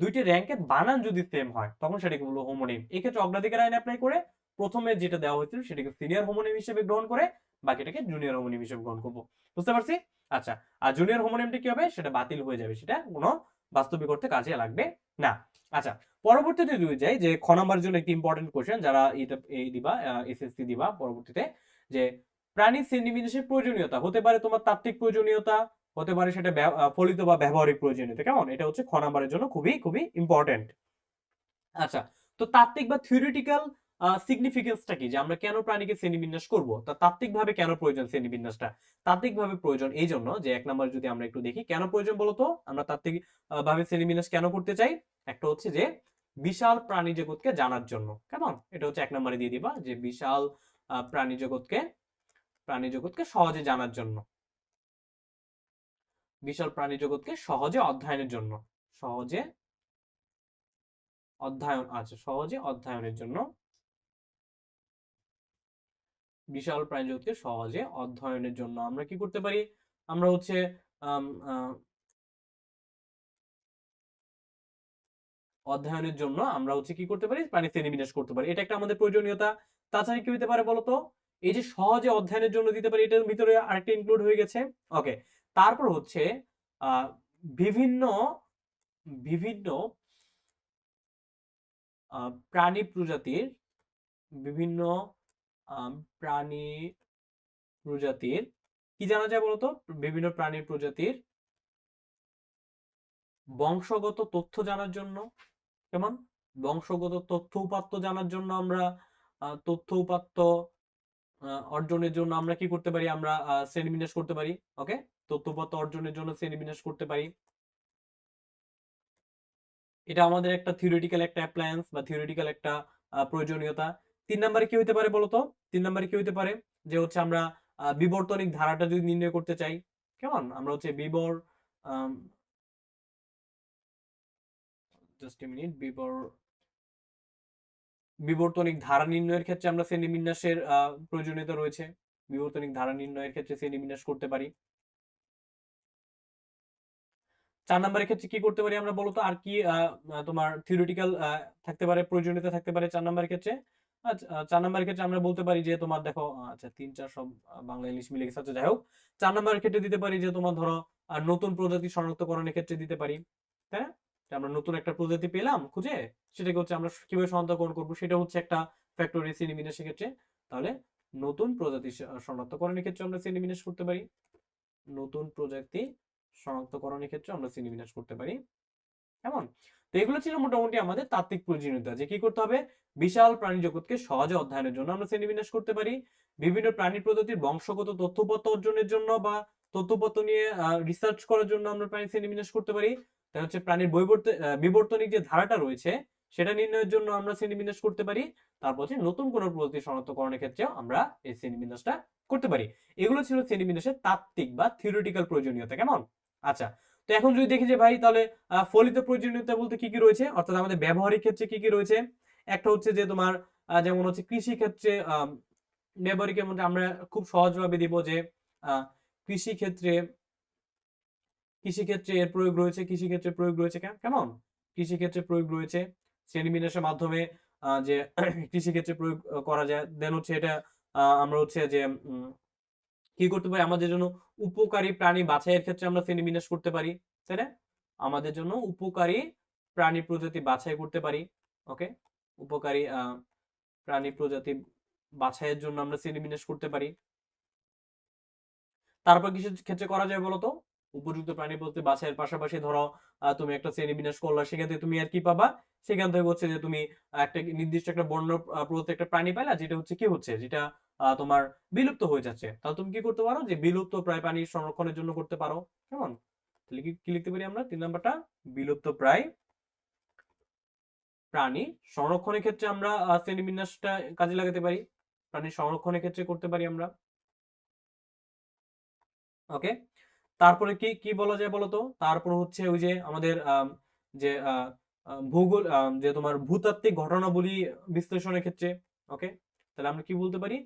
দুইটি র‍্যাঙ্কের বানান যদি সেম হয় তখন সেটাকে বলবো হোমোনিম। এক্ষেত্রে অগ্রাধিকার আইন অ্যাপ্লাই করে প্রথমে যেটা দেওয়া হয়েছিল সেটাকে সিনিয়র হোমোনিম হিসেবে গ্রহণ করে বাকিটাকে জুনিয়র হোমোনিম হিসেবে গ্রহণ করবো। বুঝতে পারছি? আচ্ছা, আর জুনিয়র হোমোনিমটা কি হবে? সেটা বাতিল হয়ে যাবে, সেটা কোনো বাস্তবিক অর্থে কাজে লাগবে না। আচ্ছা, পরবর্তীতে যদি যাই, যে খ নাম্বারের জন্য একটি ইম্পর্টেন্ট কোশ্চেন, যারা এটা এই দিবা এসএসসি দিবা পরবর্তীতে, যে প্রাণী শ্রেণীবিন্যাসের প্রয়োজনীয়তা হতে পারে তোমার তাত্ত্বিক প্রয়োজনীয়তা, হতে পারে সেটা ফলিত বা ব্যবহারিক প্রয়োজনীয়তা। কেমন? এটা হচ্ছে খ নাম্বারের জন্য খুবই খুবই ইম্পর্টেন্ট। আচ্ছা, তো তাত্ত্বিক বা থিওরিটিক্যাল সিগনিফিকেন্সটা কি? যে আমরা কেন প্রাণীকে শ্রেণীবিন্যাস করব? তা তাত্ত্বিকভাবে কেন প্রয়োজন শ্রেণীবিন্যাসটা? তাত্ত্বিকভাবে প্রয়োজন এই জন্য যে, এক নম্বরে যদি আমরা একটু দেখি কেন প্রয়োজন বলতো? আমরা তাত্ত্বিক ভাবে শ্রেণীবিন্যাস কেন করতে চাই? একটা হচ্ছে যে বিশাল প্রাণী জগৎকে জানার জন্য। কেমন? এটা হচ্ছে এক নম্বরে দিয়ে দিবা, যে বিশাল প্রাণী জগৎকে সহজে জানার জন্য। বিশাল প্রাণী জগৎকে সহজে অধ্যয়নের জন্য। সহজে সহজে অধ্যয়নের জন্য। বিশাল প্রাণী জগৎকে সহজে অধ্যয়নের জন্য আমরা কি করতে পারি? আমরা হচ্ছে অধ্যয়নের জন্য আমরা হচ্ছে কি করতে পারি? প্রাণী শ্রেণীবিন্যাস করতে পারি। এটা একটা আমাদের প্রয়োজনীয়তা। তাছাড়া কি হইতে পারে বলতো? এই যে সহজে অধ্যয়নের জন্য দিতে পারি, এটার ভিতরে আরেকটা ইনক্লুড হয়ে গেছে। ওকে, তারপর হচ্ছে আহ বিভিন্ন বিভিন্ন প্রাণী প্রজাতির, বিভিন্ন প্রাণী প্রজাতির কি জানা যায় বলতো? বিভিন্ন প্রাণী প্রজাতির বংশগত তথ্য জানার জন্য। কেমন? বংশগত তথ্য উপাত্ত জানার জন্য আমরা তথ্য উপাত্ত অর্জনের জন্য আমরা কি করতে পারি? আমরা শ্রেণীবিন্যাস করতে পারি। ওকে, তথ্য উপাত্ত অর্জনের জন্য শ্রেণীবিন্যাস করতে পারি। এটা আমাদের একটা থিওরিটিক্যাল একটা অ্যাপ্লায়েন্স বা থিওরিটিক্যাল একটা প্রয়োজনীয়তা। ৩ নম্বরে কি হইতে পারে বলতো? ৩ নম্বরে কি হইতে পারে? যে হচ্ছে আমরা বিবর্তনিক ধারাটা যদি নির্ণয় করতে চাই, কেমন? আমরা হচ্ছে জাস্ট এ মিনিট, বিবর্তনিক ধারা নির্ণয়ের ক্ষেত্রে আমরা শ্রেণীবিন্যাসের প্রয়োজনীয়তা রয়েছে। বিবর্তনিক ধারা নির্ণয়ের ক্ষেত্রে শ্রেণীবিন্যাস করতে পারি। ৪ নম্বরের ক্ষেত্রে কি করতে পারি আমরা বলতো? আর কি তোমার থিওরিটিক্যাল থাকতে পারে, প্রয়োজনীয়তা থাকতে পারে ৪ নম্বরের ক্ষেত্রে? আচ্ছা, ৪ নম্বরের ক্ষেত্রে আমরা বলতে পারি যে তোমার দেখো, আচ্ছা ৩ ৪ সব বাংলা ইংলিশ মিলে গেছে। আচ্ছা যাই হোক, ৪ নম্বরের ক্ষেত্রে দিতে পারি যে তোমার ধরো নতুন প্রজাতি শনাক্তকরণের ক্ষেত্রে দিতে পারি, তাই না? আমরা নতুন একটা প্রজাতি পেলাম খুঁজে, সেটাকে হচ্ছে আমরা কিভাবে শনাক্তকরণ করবো, সেটা হচ্ছে একটা ফ্যাক্টর শ্রেণী বিন্যাসের ক্ষেত্রে। তাহলে নতুন প্রজাতি শনাক্তকরণের ক্ষেত্রে আমরা শ্রেণী বিন্যাস করতে পারি, নতুন প্রজাতি শনাক্তকরণের ক্ষেত্রে আমরা শ্রেণী বিন্যাস করতে পারি। কেমন? তো এগুলো ছিল মোটামুটি আমাদের তাত্ত্বিক প্রয়োজনীয়তা, যে কি করতে হবে, বিশাল প্রাণী জগৎকে সহজে অধ্যয়নের জন্য আমরা শ্রেণীবিন্যাস করতে পারি, বিভিন্ন প্রাণী প্রজাতির বংশগত তথ্যপত্র অর্জনের জন্য বা তথ্যপত্র নিয়ে রিসার্চ করার জন্য আমরা প্রাণী শ্রেণীবিন্যাস করতে পারি। তাই হচ্ছে প্রাণীর বিবর্তনিক যে ধারাটা রয়েছে সেটা নির্ণয়ের জন্য আমরা শ্রেণীবিন্যাস করতে পারি। তারপর হচ্ছে নতুন কোনো প্রজাতি শনাক্তকরণের ক্ষেত্রেও আমরা এই শ্রেণীবিন্যাসটা করতে পারি। এগুলো ছিল শ্রেণীবিন্যাসের তাত্ত্বিক বা থিওরিটিক্যাল প্রয়োজনীয়তা। কেমন? আচ্ছা, তো এখন যদি দেখি যে ভাই তাহলে ফলিত প্রয়োজনীয়তা বলতে কি কি রয়েছে, অর্থাৎ আমাদের ব্যবহারিক ক্ষেত্রে কি কি রয়েছে। একটা হচ্ছে যে তোমার যেমন হচ্ছে কৃষি ক্ষেত্রে ব্যবহারিকের মধ্যে আমরা খুব সহজভাবে দিব যে কৃষি ক্ষেত্রে এর প্রয়োগ রয়েছে, কৃষি ক্ষেত্রে প্রয়োগ রয়েছে। কেমন? কৃষি ক্ষেত্রে প্রয়োগ রয়েছে শ্রেণীবিন্যাসের মাধ্যমে যে কৃষি ক্ষেত্রে প্রয়োগ করা যায়। দেন হচ্ছে এটা আমরা হচ্ছে যে কি করতে পারি, আমাদের জন্য উপকারী প্রাণী বাছাইয়ের ক্ষেত্রে আমরা শ্রেণীবিন্যাস করতে পারি, তাই না? আমাদের জন্য উপকারী প্রাণী প্রজাতি বাছাই করতে পারি। ওকে, উপকারী প্রাণী প্রজাতি বাছাইয়ের জন্য আমরা শ্রেণীবিন্যাস করতে পারি। তারপর কিসের ক্ষেত্রে করা যায় বলতো? উপযুক্ত প্রাণী প্রজাতি বাছাইয়ের পাশাপাশি ধরো তুমি একটা শ্রেণীবিন্যাস করলা, সেখান থেকে তুমি আর কি পাবা, সেখান থেকে হচ্ছে যে তুমি একটা নির্দিষ্ট একটা বন্য প্রজাতির একটা প্রাণী পাইলা, যেটা হচ্ছে কি হচ্ছে, যেটা তোমার বিলুপ্ত হয়ে যাচ্ছে। তাহলে তুমি কি করতে পারো, যে বিলুপ্ত প্রায় প্রাণী সংরক্ষণের জন্য করতে পারো। কেমন? তাহলে কি লিখতে পারি আমরা 3 নাম্বারটা, বিলুপ্ত প্রায় প্রাণী সংরক্ষণের ক্ষেত্রে আমরা শ্রেণীবিন্যাসটা কাজে লাগাতে পারি, প্রাণী সংরক্ষণের ক্ষেত্রে করতে পারি আমরা। ওকে, তারপরে কি কি বলা যায় বলতো? তারপর হচ্ছে ওই যে আমাদের যে ভূগোল যে তোমার ভূতাত্ত্বিক ঘটনাবলী বিশ্লেষণের ক্ষেত্রে। ওকে, তাহলে আমরা কি বলতে পারি,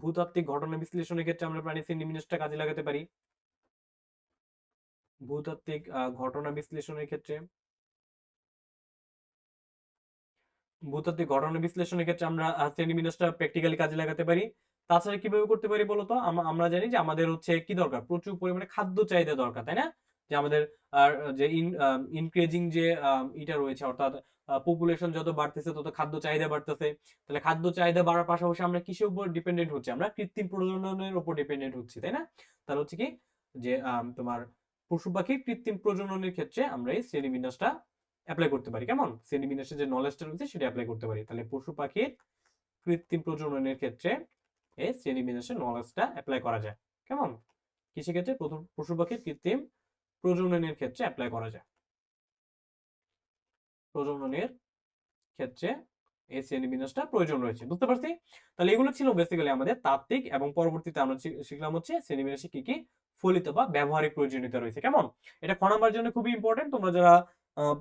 ভূতাত্ত্বিক ঘটনা বিশ্লেষণের ক্ষেত্রে আমরা প্রাণী শ্রেণীবিন্যাসটা কাজে লাগাতে পারি। ভূতাত্ত্বিক ঘটনা বিশ্লেষণের ক্ষেত্রে আমরা শ্রেণীবিন্যাসটা প্র্যাকটিক্যালি কাজে লাগাতে পারি। তাছাড়া কিভাবে করতে পারি বলতো? আমরা জানি যে আমাদের হচ্ছে কি দরকার, প্রচুর পরিমাণে খাদ্য চাহিদা দরকার, তাই না? যে আমাদের যে ইনক্রিজিং যে এটা রয়েছে, অর্থাৎ পপুলেশন যত বাড়তেছে তত খাদ্য চাহিদা বাড়তেছে। তাহলে খাদ্য চাহিদা বাড়ার পাশাপাশি আমরা কিসের উপর ডিপেন্ডেন্ট হচ্ছি, আমরা কৃত্রিম প্রজননের উপর ডিপেন্ডেন্ট হচ্ছি, তাই না? তাহলে হচ্ছে কি যে তোমার পশু পাখির কৃত্রিম প্রজননের ক্ষেত্রে আমরা এই শ্রেণীবিন্যাসটা অ্যাপ্লাই করতে পারি। কেমন? শ্রেণীবিন্যাসের যে নলেজটা রয়েছে সেটা অ্যাপ্লাই করতে পারি। তাহলে পশু পাখির কৃত্রিম প্রজননের ক্ষেত্রে এই শ্রেণীবিন্যাসের নলেজটা অ্যাপ্লাই করা যায়। কেমন? কৃষি ক্ষেত্রে পশু পাখির কৃত্রিম প্রজননের ক্ষেত্রে অ্যাপ্লাই করা যায়। প্রজননের ক্ষেত্রে এই শ্রেণীবিন্যাসটা প্রয়োজন রয়েছে। বুঝতে পারছি? তাহলে এগুলো ছিল বেসিক্যালি আমাদের তাত্ত্বিক, এবং পরবর্তীতে আমরা শিখলাম হচ্ছে শ্রেণীবিন্যাসে কি কি ফলিত বা ব্যবহারিক প্রয়োজনীয়তা রয়েছে। কেমন? এটা খ নাম্বার জন্য খুবই ইম্পর্টেন্ট। তোমরা যারা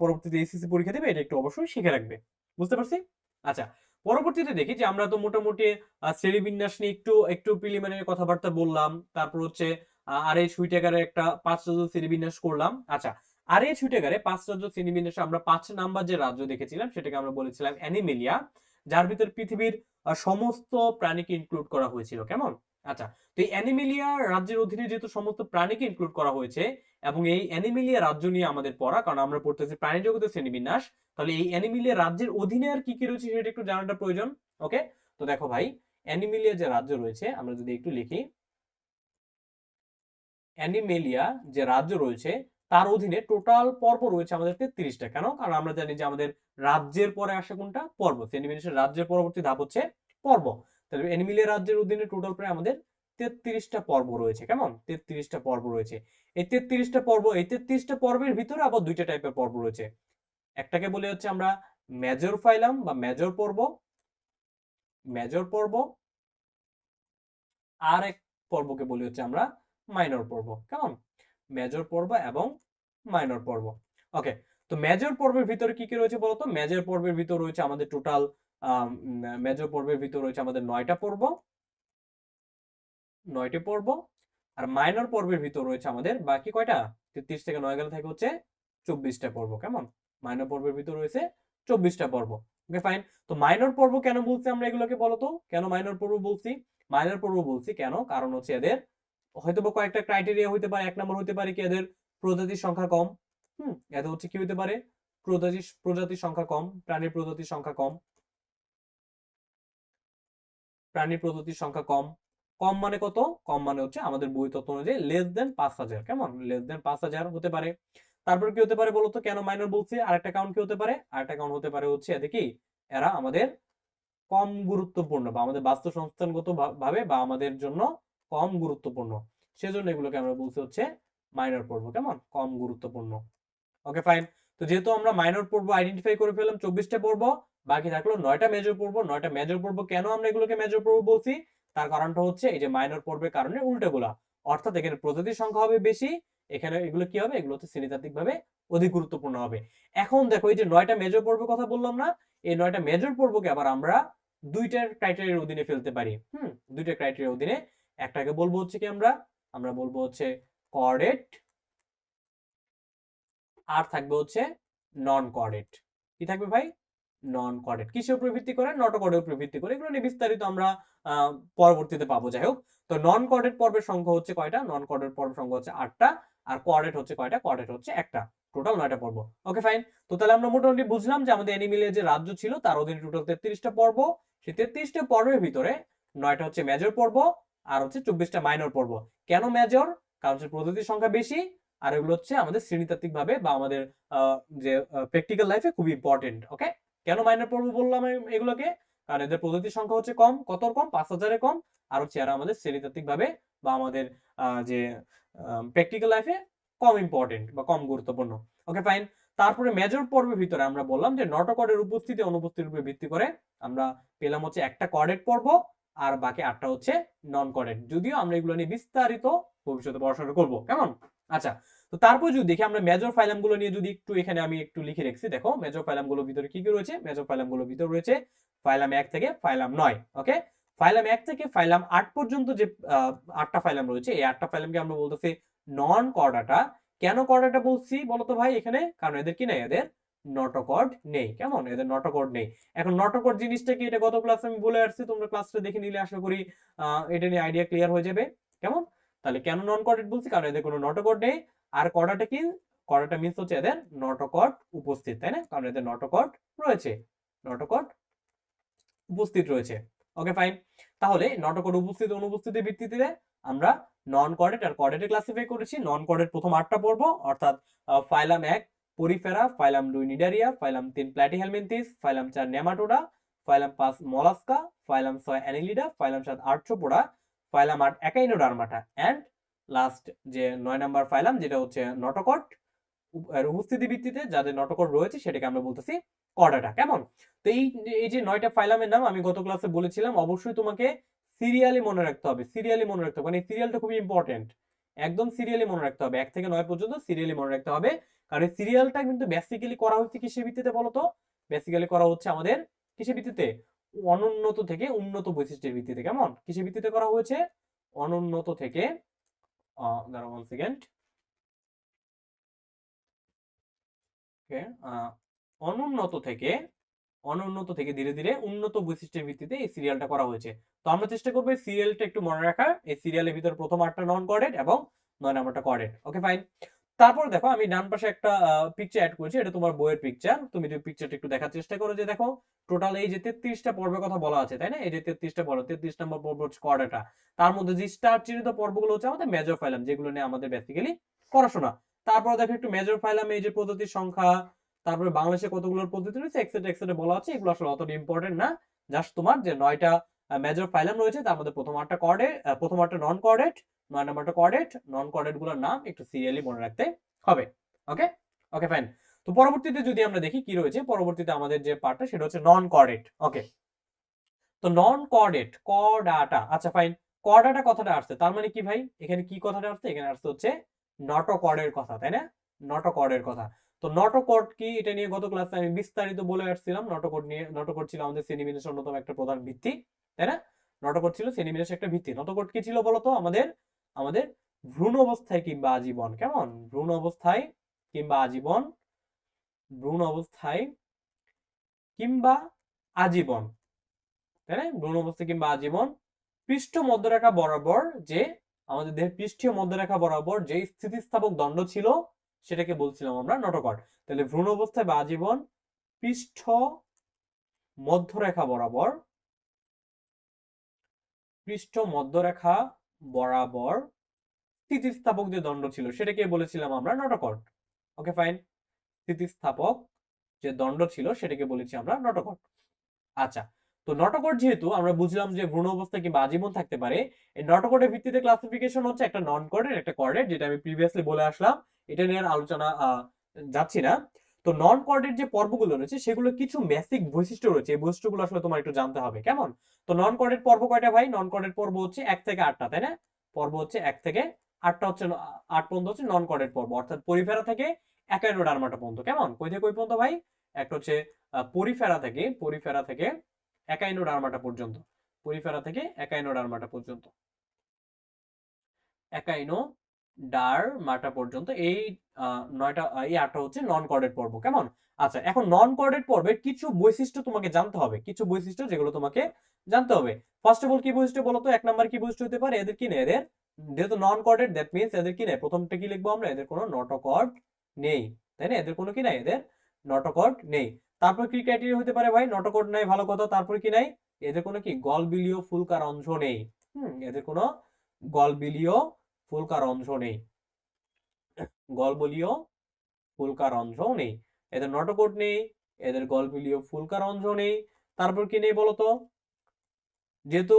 পরবর্তীতে এসএসসি পরীক্ষা দেবে এটা একটু অবশ্যই শিখে রাখবে। বুঝতে পারছি? আচ্ছা, পরবর্তীতে দেখি যে আমরা তো মোটামুটি শ্রেণীবিন্যাস নিয়ে একটু একটু প্রিলিমিনারি কথাবার্তা বললাম। তারপর হচ্ছে RH হুইটেকারের একটা 5 রাজ্য শ্রেণীবিন্যাস করলাম। আচ্ছা, RH হুইটেকারে 5 রাজ্য শ্রেণীবিন্যাসে আমরা 5 নাম্বার যে রাজ্য দেখেছিলাম সেটাকে আমরা বলেছিলাম অ্যানিমেলিয়া, যার ভিতর পৃথিবীর সমস্ত প্রাণীকে ইনক্লুড করা হয়েছিল। কেমন? আচ্ছা, তো এই অ্যানিমেলিয়া রাজ্যের অধীনে যেহেতু সমস্ত প্রাণীকে ইনক্লুড করা হয়েছে, এবং এই অ্যানিমেলিয়া রাজ্য নিয়ে আমাদের পড়া, কারণ আমরা পড়তেছি প্রাণী জগতের শ্রেণীবিন্যাস, তাহলে এই অ্যানিমেলিয়া রাজ্যের অধীনে আর কি কি রয়েছে সেটা একটু জানাটা প্রয়োজন। ওকে, তো দেখো ভাই, অ্যানিমেলিয়া যে রাজ্য রয়েছে আমরা যদি একটু লিখি, অ্যানিমেলিয়া যে রাজ্য রয়েছে তার অধীনে টোটাল পর্ব রয়েছে আমাদের 33টা। কেন? কারণ আমরা জানি যে আমাদের রাজ্যের পরে আসে কোনটা, পর্ব। শ্রেণীবিন্যাসের রাজ্যের পরবর্তী ধাপ হচ্ছে পর্ব। তাহলে অ্যানিমেলিয়া রাজ্যের অধীনে টোটাল প্রায় আমাদের 33টা পর্ব রয়েছে। কেমন? 33টা পর্ব রয়েছে। এই 33টা পর্ব, এই 33টা পর্বের ভিতরে আবার দুইটা টাইপের পর্ব রয়েছে। একটাকে বলে হচ্ছে আমরা মেজর ফাইলাম বা মেজর পর্ব, মেজর পর্ব, আর এক পর্বকে বলি হচ্ছে আমরা মাইনর পর্ব। কেমন? মেজর পর্ব এবং মাইনর পর্ব। ওকে, তো মেজর পর্বের ভিতরে কি কি রয়েছে বলতো? মেজর পর্বের ভিতর রয়েছে আমাদের টোটাল মেজর পর্বের ভিতর রয়েছে আমাদের 9টা পর্ব, 9টি পর্ব। আর মাইনর পর্বের ভিতর রয়েছে আমাদের বাকি কয়টা, 33 থেকে 9 গেলে থাকে হচ্ছে 24টা পর্ব। কেমন? মাইনর পর্বের ভিতর রয়েছে 24টা পর্ব। ওকে, ফাইন। তো মাইনর পর্ব কেন বলছি আমরা এগুলোকে বলতো? কেন মাইনর পর্ব বলছি? মাইনর পর্ব বলছি কেন? কারণ হচ্ছে এদের হয়তো বা কয়েকটা ক্রাইটেরিয়া হইতে পারে। 1 নম্বর হইতে পারে কি, এদের প্রজাতির সংখ্যা কম। এতে হচ্ছে কি হতে পারে, প্রজাতির সংখ্যা কম, প্রাণীর প্রজাতির সংখ্যা কম, প্রাণীর প্রজাতির সংখ্যা কম। কম মানে কত? কম মানে হচ্ছে আমাদের বই তত্ত্ব অনুযায়ী লেস দেন 5,000, কেমন, লেস দেন 5,000 হতে পারে। তারপর কি হতে পারে বলতো, কেন মাইনর বলছি? আরেকটা কারণ কি হতে পারে? আরেকটা কারণ হতে পারে হচ্ছে এতে কি, এরা আমাদের কম গুরুত্বপূর্ণ বা আমাদের বাস্তু সংস্থানগত ভাবে বা আমাদের জন্য কম গুরুত্বপূর্ণ, সেজন্য এগুলোকে আমরা বলছি হচ্ছে মাইনর পর্ব, কেমন, কম গুরুত্বপূর্ণ। Okay fine. তো যেহেতু আমরা মাইনর পর্ব আইডেন্টিফাই করে ফেললাম 24টা পর্ব, বাকি থাকলো 9টা মেজর পর্ব। 9টা মেজর পর্ব কেন আমরা এগুলোকে মেজর পর্ব বলছি, তার কারণটা হচ্ছে এই যে মাইনর পর্বের কারণে উল্টোগুলা, অর্থাৎ এখানে প্রজাতির সংখ্যা হবে বেশি, এখানে এগুলো কি হবে, এগুলো হচ্ছে শ্রেণীতাত্ত্বিক ভাবে অধিক গুরুত্বপূর্ণ হবে। এখন দেখো এই যে 9টা মেজর পর্বের কথা বললাম না, এই 9টা মেজর পর্বকে আবার আমরা দুইটার ক্রাইটেরিয়ার অধীনে ফেলতে পারি। দুইটা ক্রাইটেরিয়ার অধীনে, একটাকে বলবো হচ্ছে কি, আমরা বলবো হচ্ছে কোঅর্ডিনেট, আর থাকবে হচ্ছে নন কোঅর্ডিনেট। কি থাকবে ভাই? নন কোঅর্ডিনেট। কিসের উপর ভিত্তি করে? নটোকর্ডের উপর ভিত্তি করে। এগুলো নিয়ে বিস্তারিত আমরা পরবর্তীতে পাবো। যাই হোক, তো নন কোঅর্ডিনেট পর্বের সংখ্যা হচ্ছে কয়টা? নন কোঅর্ডিনেট পর্বের সংখ্যা হচ্ছে 8টা, আর কোঅর্ডিনেট হচ্ছে কয়টা? কোঅর্ডিনেট হচ্ছে একটা। টোটাল 9টা পর্ব। Okay fine. তো তাহলে আমরা মোটামুটি বুঝলাম যে আমাদের অ্যানিমেলের যে রাজ্য ছিল তার অধীনে টোটাল 33টা পর্ব। সেই 33টা পর্বের ভিতরে 9টা হচ্ছে মেজর পর্ব আর হচ্ছে 24টা মাইনর পর্ব। কেন মেজর? কারণ হচ্ছে প্রজাতির সংখ্যা বেশি, আর এগুলো হচ্ছে আমাদের শ্রেণীতাত্ত্বিক ভাবে বা আমাদের যে প্র্যাকটিক্যাল লাইফে খুব ইম্পর্টেন্ট। ওকে, কেন মাইনর পর্ব বললাম এগুলোকে? কারণ এদের প্রজাতির সংখ্যা হচ্ছে কম। কত কম? 5,000-এর কম। আর হচ্ছে এরা আমাদের শ্রেণীতাত্ত্বিক ভাবে বা আমাদের যে প্র্যাকটিক্যাল লাইফে কম ইম্পর্টেন্ট বা কম গুরুত্বপূর্ণ। Okay fine. তারপরে মেজর পর্বের ভিতরে আমরা বললাম যে নটোকর্ডের উপস্থিতি অনুপস্থিতির উপর ভিত্তি করে আমরা পেলাম হচ্ছে একটা কোঅর্ডিনেট পর্ব, আর বাকি 8টা হচ্ছে নন কোঅর্ডিনেট। যদিও আমরা এগুলো নিয়ে বিস্তারিত ভবিষ্যতে পড়াশোনা করব, কেমন? আচ্ছা, তো তারপর যদি দেখি আমরা মেজর ফাইলাম গুলো নিয়ে যদি একটু, এখানে আমি একটু লিখে রেখেছি, দেখো মেজর ফাইলাম গুলোর ভিতরে কি কি রয়েছে। মেজর ফাইলাম গুলোর ভিতরে রয়েছে ফাইলাম 1 থেকে ফাইলাম 9। ওকে, ফাইলাম 1 থেকে ফাইলাম 8 পর্যন্ত যে 8টা ফাইলাম রয়েছে, এই 8টা ফাইলামকে আমরা বলতেছি নন কর্ডাটা। কেন কর্ডাটা বলছি বলতো ভাই এখানে? কারণ এদের কি নেই, এদের নটোকর্ড নেই, কেমন, এদের নটোকর্ড নেই। এখন নটোকর্ড জিনিসটা কি, এটা গত ক্লাসে আমি বলে আসছি, তোমরা ক্লাসটা দেখে নিলে আশা করি এটা নিয়ে আইডিয়া ক্লিয়ার হয়ে যাবে, কেমন? তাহলে কেন নন কর্ডেড বলছি? কারণ এদের কোনো নটোকর্ড নেই। আর কর্ডাটা কি? কর্ডাটা মিন্স হচ্ছে এদের নটোকর্ড উপস্থিত, তাই না? কারণ এদের নটোকর্ড রয়েছে, নটোকর্ড উপস্থিত রয়েছে। Okay fine. তাহলে নটোকর্ড উপস্থিত অনুপস্থিতির ভিত্তিতে আমরা নন কর্ডেট আর কর্ডেটে ক্লাসিফাই করেছি। নন কর্ডেট প্রথম 8টা পর্ব, অর্থাৎ phylum 1 Porifera, phylum 2 Cnidaria, phylum 3 Platyhelminthes, phylum 4 Nematoda, phylum 5 Mollusca, phylum 6 Annelida, phylum 7 Arthropoda, phylum 8 Echinodermata, and last যে 9 নাম্বার ফাইলাম যেটা হচ্ছে নটোকর্ড উপস্থিতি ভিত্তিতে যাদের নটোকর্ড রয়েছে সেটাকে আমরা বলতেছি কর্ডাটা, কেমন? তো এই যে 9টা ফাইলামের নাম আমি গত ক্লাসে বলেছিলাম, অবশ্যই তোমাকে সিরিয়ালি মনে রাখতে হবে, সিরিয়ালি মনে রাখতে হবে, মানে সিরিয়ালটা খুবই ইম্পর্টেন্ট। একদম সিরিয়ালি মনে রাখতে হবে, 1 থেকে 9 পর্যন্ত সিরিয়ালি মনে রাখতে হবে। কারণ এই সিরিয়ালটা কিন্তু বেসিক্যালি করা হচ্ছে কিসের ভিত্তিতে বলতো? বেসিক্যালি করা হচ্ছে আমাদের কিসের ভিত্তিতে? অনুন্নত থেকে উন্নত বৈশিষ্ট্যের ভিত্তিতে, কেমন? কিসের ভিত্তিতে করা হয়েছে? অনুন্নত থেকে দাঁড়াও 1 সেকেন্ড। অনুন্নত থেকে ধীরে ধীরে উন্নত বৈশিষ্ট্যের ভিত্তিতে এই সিরিয়ালটা করা হয়েছে। তো আমরা চেষ্টা করবো এই সিরিয়ালটা একটু মনে রাখার। এই সিরিয়ালের ভিতরে প্রথম 8টা নন কোঅর্ডিনেট এবং 9 নাম্বারটা কোঅর্ডিনেট। Okay fine. তারপর দেখো আমি ডান পাশে একটা পিকচার অ্যাড করেছি, এটা তোমার বইয়ের পিকচার। তুমি যদি পিকচারটা একটু দেখার চেষ্টা করো, যে দেখো টোটাল এই যে 33টা পর্বের কথা বলা আছে, তাই না? এই যে 33টা পর্ব, 33 নম্বর পর্ব হচ্ছে কোঅর্ডিনেটটা। তার মধ্যে যে স্টার চিহ্নিত পর্বগুলো হচ্ছে আমাদের মেজর ফাইলাম, যেগুলো নিয়ে আমাদের বেসিক্যালি পড়াশোনা। তারপর দেখো একটু মেজর ফাইলামে এই যে প্রজাতির সংখ্যা, তারপরে বাংলাদেশে কতগুলোর পদ্ধতি রয়েছে এক্সেট্রা এক্সেট্রা বলা আছে। এগুলো আসলে অতটা ইম্পর্টেন্ট না। জাস্ট তোমার যে 9টা মেজর ফাইলাম রয়েছে তার মধ্যে প্রথম 8টা কোঅর্ডিনেট, প্রথম 8টা নন কোঅর্ডিনেট, 9 নাম্বারটা কোঅর্ডিনেট। নন কোঅর্ডিনেট গুলোর নাম একটু সিরিয়ালি মনে রাখতে হবে। ওকে, ওকে ফাইন। তো পরবর্তীতে যদি আমরা দেখি কি রয়েছে, পরবর্তীতে আমাদের যে পার্টটা সেটা হচ্ছে নন কোঅর্ডিনেট। ওকে, তো নন কোঅর্ডিনেট কর্ডাটা। আচ্ছা ফাইন, কর্ডাটা কথাটা আসছে তার মানে কি ভাই? এখানে কি কথাটা আসছে? এখানে আসছে হচ্ছে নটোকর্ডের কথা, তাই না? নটোকর্ডের কথা। তো নটোকর্ড কি, এটা নিয়ে গত ক্লাসে আমি বিস্তারিত বলে আসছিলাম। নটোকর্ড নিয়ে, নটোকর্ড ছিল আমাদের শ্রেণীবিন্যাসের অন্যতম একটা প্রধান ভিত্তি, তাই না? নটোকর্ড ছিল শ্রেণীবিন্যাসের একটা ভিত্তি। নটোকর্ড কি ছিল বলতো? আমাদের আমাদের ভ্রূণ অবস্থায় কিংবা আজীবন, কেমন? ভ্রূণ অবস্থায় কিংবা আজীবন, ভ্রূণ অবস্থায় কিংবা আজীবন, তাই না? ভ্রূণ অবস্থা কিংবা আজীবন পৃষ্ঠ মধ্যরেখা বরাবর, যে আমাদের দেহের পৃষ্ঠীয় মধ্যরেখা বরাবর যে স্থিতিস্থাপক দণ্ড ছিল সেটাকে বলছিলাম আমরা নটোকর্ড। তাহলে ভ্রূণ অবস্থায় বা আজীবন পৃষ্ঠ মধ্যরেখা বরাবর স্থিতিস্থাপক যে দণ্ড ছিল সেটাকে বলেছিলাম আমরা নটোকর্ড। ওকে ফাইন, স্থিতিস্থাপক যে দণ্ড ছিল সেটাকে বলেছি আমরা নটোকর্ড। আচ্ছা, তো নটোকর্ড যেহেতু আমরা বুঝলাম যে ভ্রূণ অবস্থায় কিংবা আজীবন থাকতে পারে, এই নটোকর্ডের ভিত্তিতে ক্লাসিফিকেশন হচ্ছে একটা নন কর্ডেট একটা কর্ডেট, যেটা আমি প্রিভিয়াসলি বলে আসলাম, এটা নিয়ে আর আলোচনা যাচ্ছি না। তো নন কর্ডেট যে পর্বগুলো রয়েছে সেগুলো কিছু বেসিক বৈশিষ্ট্য রয়েছে, এই বৈশিষ্ট্যগুলো আসলে তোমার একটু জানতে হবে। কেমন? তো নন কর্ডেট পর্ব কয়টা ভাই? নন কর্ডেট পর্ব হচ্ছে 1 থেকে 8টা, তাই না? পর্ব হচ্ছে 1 থেকে 8টা, হচ্ছে 8 পর্যন্ত হচ্ছে নন কর্ডেট পর্ব, অর্থাৎ পরিফেরা থেকে একাইনোডার্মাটা পর্যন্ত। কেমন? কই থেকে কই পর্যন্ত ভাই? একটা হচ্ছে পরিফেরা থেকে একাইনোডার্মাটা পর্যন্ত, পরিফেরা থেকে একাইনোডার্মাটা পর্যন্ত, একাইনোডার্মাটা পর্যন্ত এই 9টা এই 8টা হচ্ছে নন কর্ডেট পর্ব। কেমন? আচ্ছা, এখন নন কর্ডেট পর্বের কিছু বৈশিষ্ট্য তোমাকে জানতে হবে, কিছু বৈশিষ্ট্য যেগুলো তোমাকে জানতে হবে। ফার্স্ট অফ অল কি বৈশিষ্ট্য বলতো? 1 নাম্বার কি বৈশিষ্ট্য হতে পারে? এদের কি নেই, এদের যেহেতু নন কর্ডেট দ্যাট মিন্স এদের কি নেই, প্রথমটা কি লিখবো আমরা? এদের কোনো নটোকর্ড নেই, তাই না? এদের কোনো কি নাই, এদের নটোকর্ড নেই। তারপর কি ক্রাইটেরিয়া হতে পারে ভাই? নটোকর্ড নাই, ভালো কথা। তারপর কি নাই? এদের কোনো কি গলবিলীয় ফুলকারঞ্জ নেই। এদের কোনো গলবিলীয় ফুলকারঞ্জ নেই, গলবিলীয় ফুলকারঞ্জ নেই। এদের নটোকর্ড নেই, এদের গলবিলীয় ফুলকারঞ্জ নেই। তারপর কি নেই বলতো? যেহেতু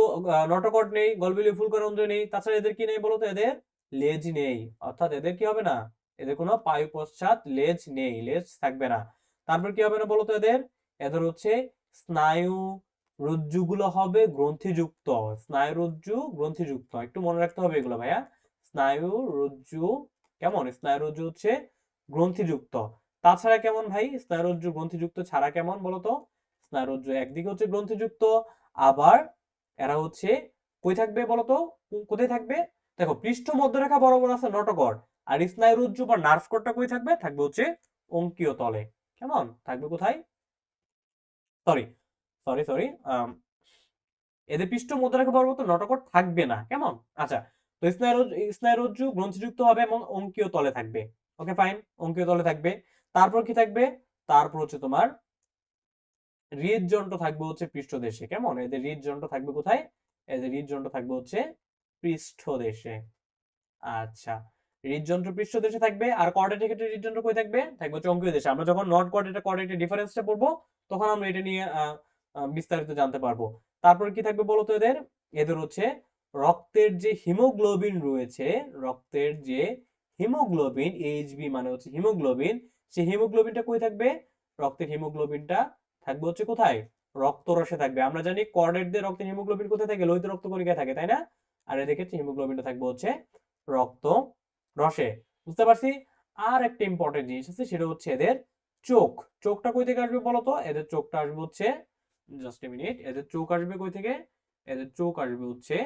নটোকর্ড নেই, গলবিলীয় ফুলকারঞ্জ নেই, তাছাড়া এদের কি নেই বলতো? এদের লেজ নেই, অর্থাৎ এদের কি হবে না, এদের কোনো পায়ু পশ্চাৎ লেজ নেই, লেজ থাকবে না। তারপর কি হবে না বলতো? এদের এদের হচ্ছে স্নায়ু রজ্জুগুলো হবে গ্রন্থিযুক্ত, স্নায়ু রজ্জু গ্রন্থিযুক্ত, একটু মনে রাখতে হবে এগুলো ভাইয়া। স্নায়ু রজ্জু, কেমন? স্নায়ু রজ্জু হচ্ছে গ্রন্থিযুক্ত। তাছাড়া কেমন ভাই? স্নায়ু রজ্জু গ্রন্থিযুক্ত ছাড়া কেমন বলতো? স্নায়ু রজ্জু একদিকে হচ্ছে গ্রন্থিযুক্ত, আবার এরা হচ্ছে কই থাকবে বলতো? কোথায় থাকবে? দেখো, পৃষ্ঠ মধ্যরেখা বরাবর আছে নটোকর্ড, আর স্নায়ুরজ্জু বা নার্ভ কর্ডটা কই থাকবে? থাকবে হচ্ছে অঙ্কীয় তলে। কেমন? থাকবে কোথায়? সরি সরি সরি এদের পৃষ্ঠ মধ্যরেখা বরাবর তো নটোকর্ড থাকবে না। কেমন? আচ্ছা, তো স্নায়ুরজ্জু গ্রন্থিযুক্ত হবে এবং অঙ্কীয় তলে থাকবে। ওকে ফাইন, অঙ্কীয় তলে থাকবে। তারপর কি থাকবে? তারপর হচ্ছে তোমার হৃদযন্ত্র থাকবে হচ্ছে পৃষ্ঠদেশে। কেমন? এদের হৃদযন্ত্র থাকবে কোথায়? এদের হৃদযন্ত্র থাকবে হচ্ছে পৃষ্ঠদেশে। আচ্ছা, হৃদযন্ত্র পৃষ্ঠদেশে থাকবে। আর কর্ডেটের ক্ষেত্রে হৃদযন্ত্র কই থাকবে? থাকবে হচ্ছে অঙ্কীয় দেশে। আমরা যখন নন কর্ডেটের কর্ডেটের ডিফারেন্সটা পড়বো তখন আমরা এটা নিয়ে বিস্তারিত জানতে পারবো। তারপর কি থাকবে বলতো? এদের এদের হচ্ছে রক্তের যে হিমোগ্লোবিন রয়েছে, রক্তের যে হিমোগ্লোবিন, এইচবি মানে হচ্ছে হিমোগ্লোবিন, সেই হিমোগ্লোবিনটা কই থাকবে? রক্তের হিমোগ্লোবিনটা থাকবে হচ্ছে কোথায়? রক্তরসে থাকবে। আমরা জানি কর্ডেটদের রক্তের হিমোগ্লোবিন কোথায় থাকে? লোহিত রক্তকণিকায় থাকে, তাই না? আর এদিকে হিমোগ্লোবিনটা থাকবে হচ্ছে রক্ত রসে। বুঝতে পারছি? আর একটা ইম্পর্টেন্ট জিনিস আছে, সেটা হচ্ছে এদের চোখ। চোখটা কই থেকে আসবে বলতো? এদের চোখটা আসবে হচ্ছে, জাস্ট এ মিনিট, এদের চোখ আসবে কই থেকে? এদের চোখ আসবে হচ্ছে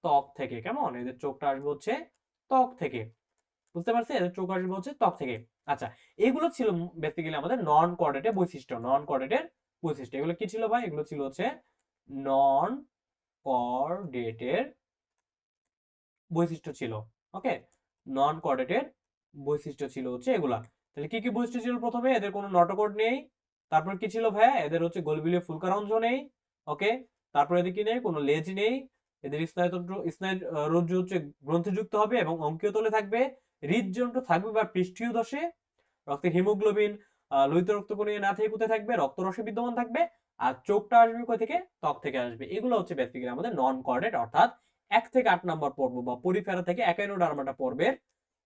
ত্বক থেকে। কেমন? এদের চোখটা আসবে হচ্ছে ত্বক থেকে। বুঝতে পারছি? এদের চোখ আসবে হচ্ছে ত্বক থেকে। আচ্ছা, এগুলো ছিল বেসিক্যালি আমাদের নন কর্ডেটের বৈশিষ্ট্য, নন কর্ডেটের বৈশিষ্ট্য। এগুলো কি ছিল ভাই? এগুলো ছিল হচ্ছে নন কর্ডেটের বৈশিষ্ট্য ছিল। ওকে, নন কর্ডেটের বৈশিষ্ট্য ছিল হচ্ছে এগুলা। তাহলে কি কি বৈশিষ্ট্য ছিল? প্রথমে এদের কোনো নটোকর্ড নেই। তারপর কি ছিল ভাইয়া? এদের হচ্ছে গোলবিলীয় ফুলকারঞ্জ নেই। ওকে, তারপর এদের কি নেই? কোনো লেজ নেই। এদের স্নায়ুরজ্জু হচ্ছে গ্রন্থিযুক্ত হবে এবং অঙ্কীয় তলে থাকবে। হৃদযন্ত্র থাকবে বা পৃষ্ঠীয় দশে। রক্তে হিমোগ্লোবিন লোহিত রক্তকণিকা না থেকে কোথায় থাকবে? রক্তরসে বিদ্যমান থাকবে। আর চোখটা আসবে কোথা থেকে? ত্বক থেকে আসবে। এগুলো হচ্ছে বেসিক্যালি আমাদের নন কর্ডেট, অর্থাৎ 1 থেকে 8 নম্বর পর্ব বা পরিফেরা থেকে একাইনোডার্মাটা পর্বের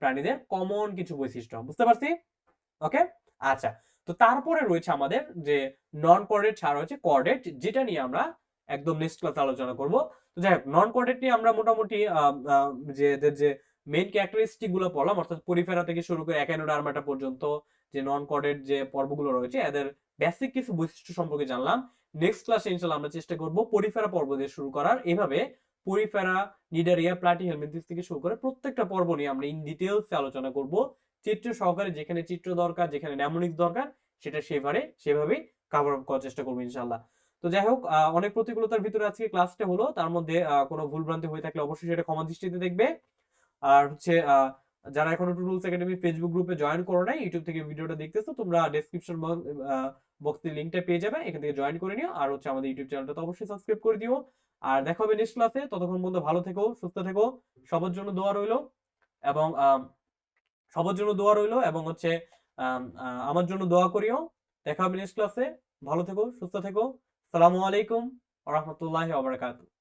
প্রাণীদের কমন কিছু বৈশিষ্ট্য। বুঝতে পারছি? ওকে, আচ্ছা। তো তারপরে রয়েছে আমাদের যে নন কর্ডেট ছাড়া হচ্ছে কর্ডেট, যেটা নিয়ে আমরা একদম নেক্সট ক্লাসে আলোচনা করব। তো যাই হোক, নন কর্ডেট নিয়ে আমরা মোটামুটি যে এদের যে মেইন ক্যারেক্টারিস্টিক গুলো পড়লাম, অর্থাৎ পরিফেরা থেকে শুরু করে একাইনোডার্মাটা পর্যন্ত যে নন কর্ডেট যে পর্বগুলো রয়েছে এদের বেসিক কিছু বৈশিষ্ট্য সম্পর্কে জানলাম। নেক্সট ক্লাসে ইনশাআল্লাহ আমরা চেষ্টা করব পরিফেরা পর্ব দিয়ে শুরু করার। এভাবে পরিফেরা, নিডারিয়া, প্লাটি হেলমিনথেস থেকে শুরু করে প্রত্যেকটা পর্ব নিয়ে আমরা ইন ডিটেইলস আলোচনা করব, চিত্র সহকারে। যেখানে চিত্র দরকার, যেখানে ন্যামোনিক্স দরকার, সেটা সেভাবেই কভার আপ করার চেষ্টা করবো ইনশাআল্লাহ। তো যাই হোক, অনেক প্রতিকূলতার ভিতরে আজকে ক্লাসটা হলো, তার মধ্যে কোনো ভুলভ্রান্তি হয়ে থাকলে অবশ্যই সেটা ক্ষমা দৃষ্টিতে দেখবে। আর হচ্ছে যারা এখনো টুটুলস একাডেমি ফেসবুক গ্রুপে জয়েন করো নাই, ইউটিউব থেকে ভিডিওটা দেখতেছো, তোমরা ডেসক্রিপশন বক্সে লিংকটা পেয়ে যাবে, এখান থেকে জয়েন করে নিও। আর হচ্ছে আমাদের ইউটিউব চ্যানেলটা তো অবশ্যই সাবস্ক্রাইব করে দিও। আর দেখা হবে নেক্সট ক্লাসে, ততক্ষণ পর্যন্ত ভালো থেকো, সুস্থ থেকো, সবার জন্য দোয়া রইলো। এবং সবার জন্য দোয়া রইলো, এবং হচ্ছে আমার জন্য দোয়া করিও। দেখা হবে নেক্সট ক্লাসে, ভালো থেকো, সুস্থ থেকো। আসসালামু আলাইকুম ওয়া রাহমাতুল্লাহি ওয়া বারাকাতুহু।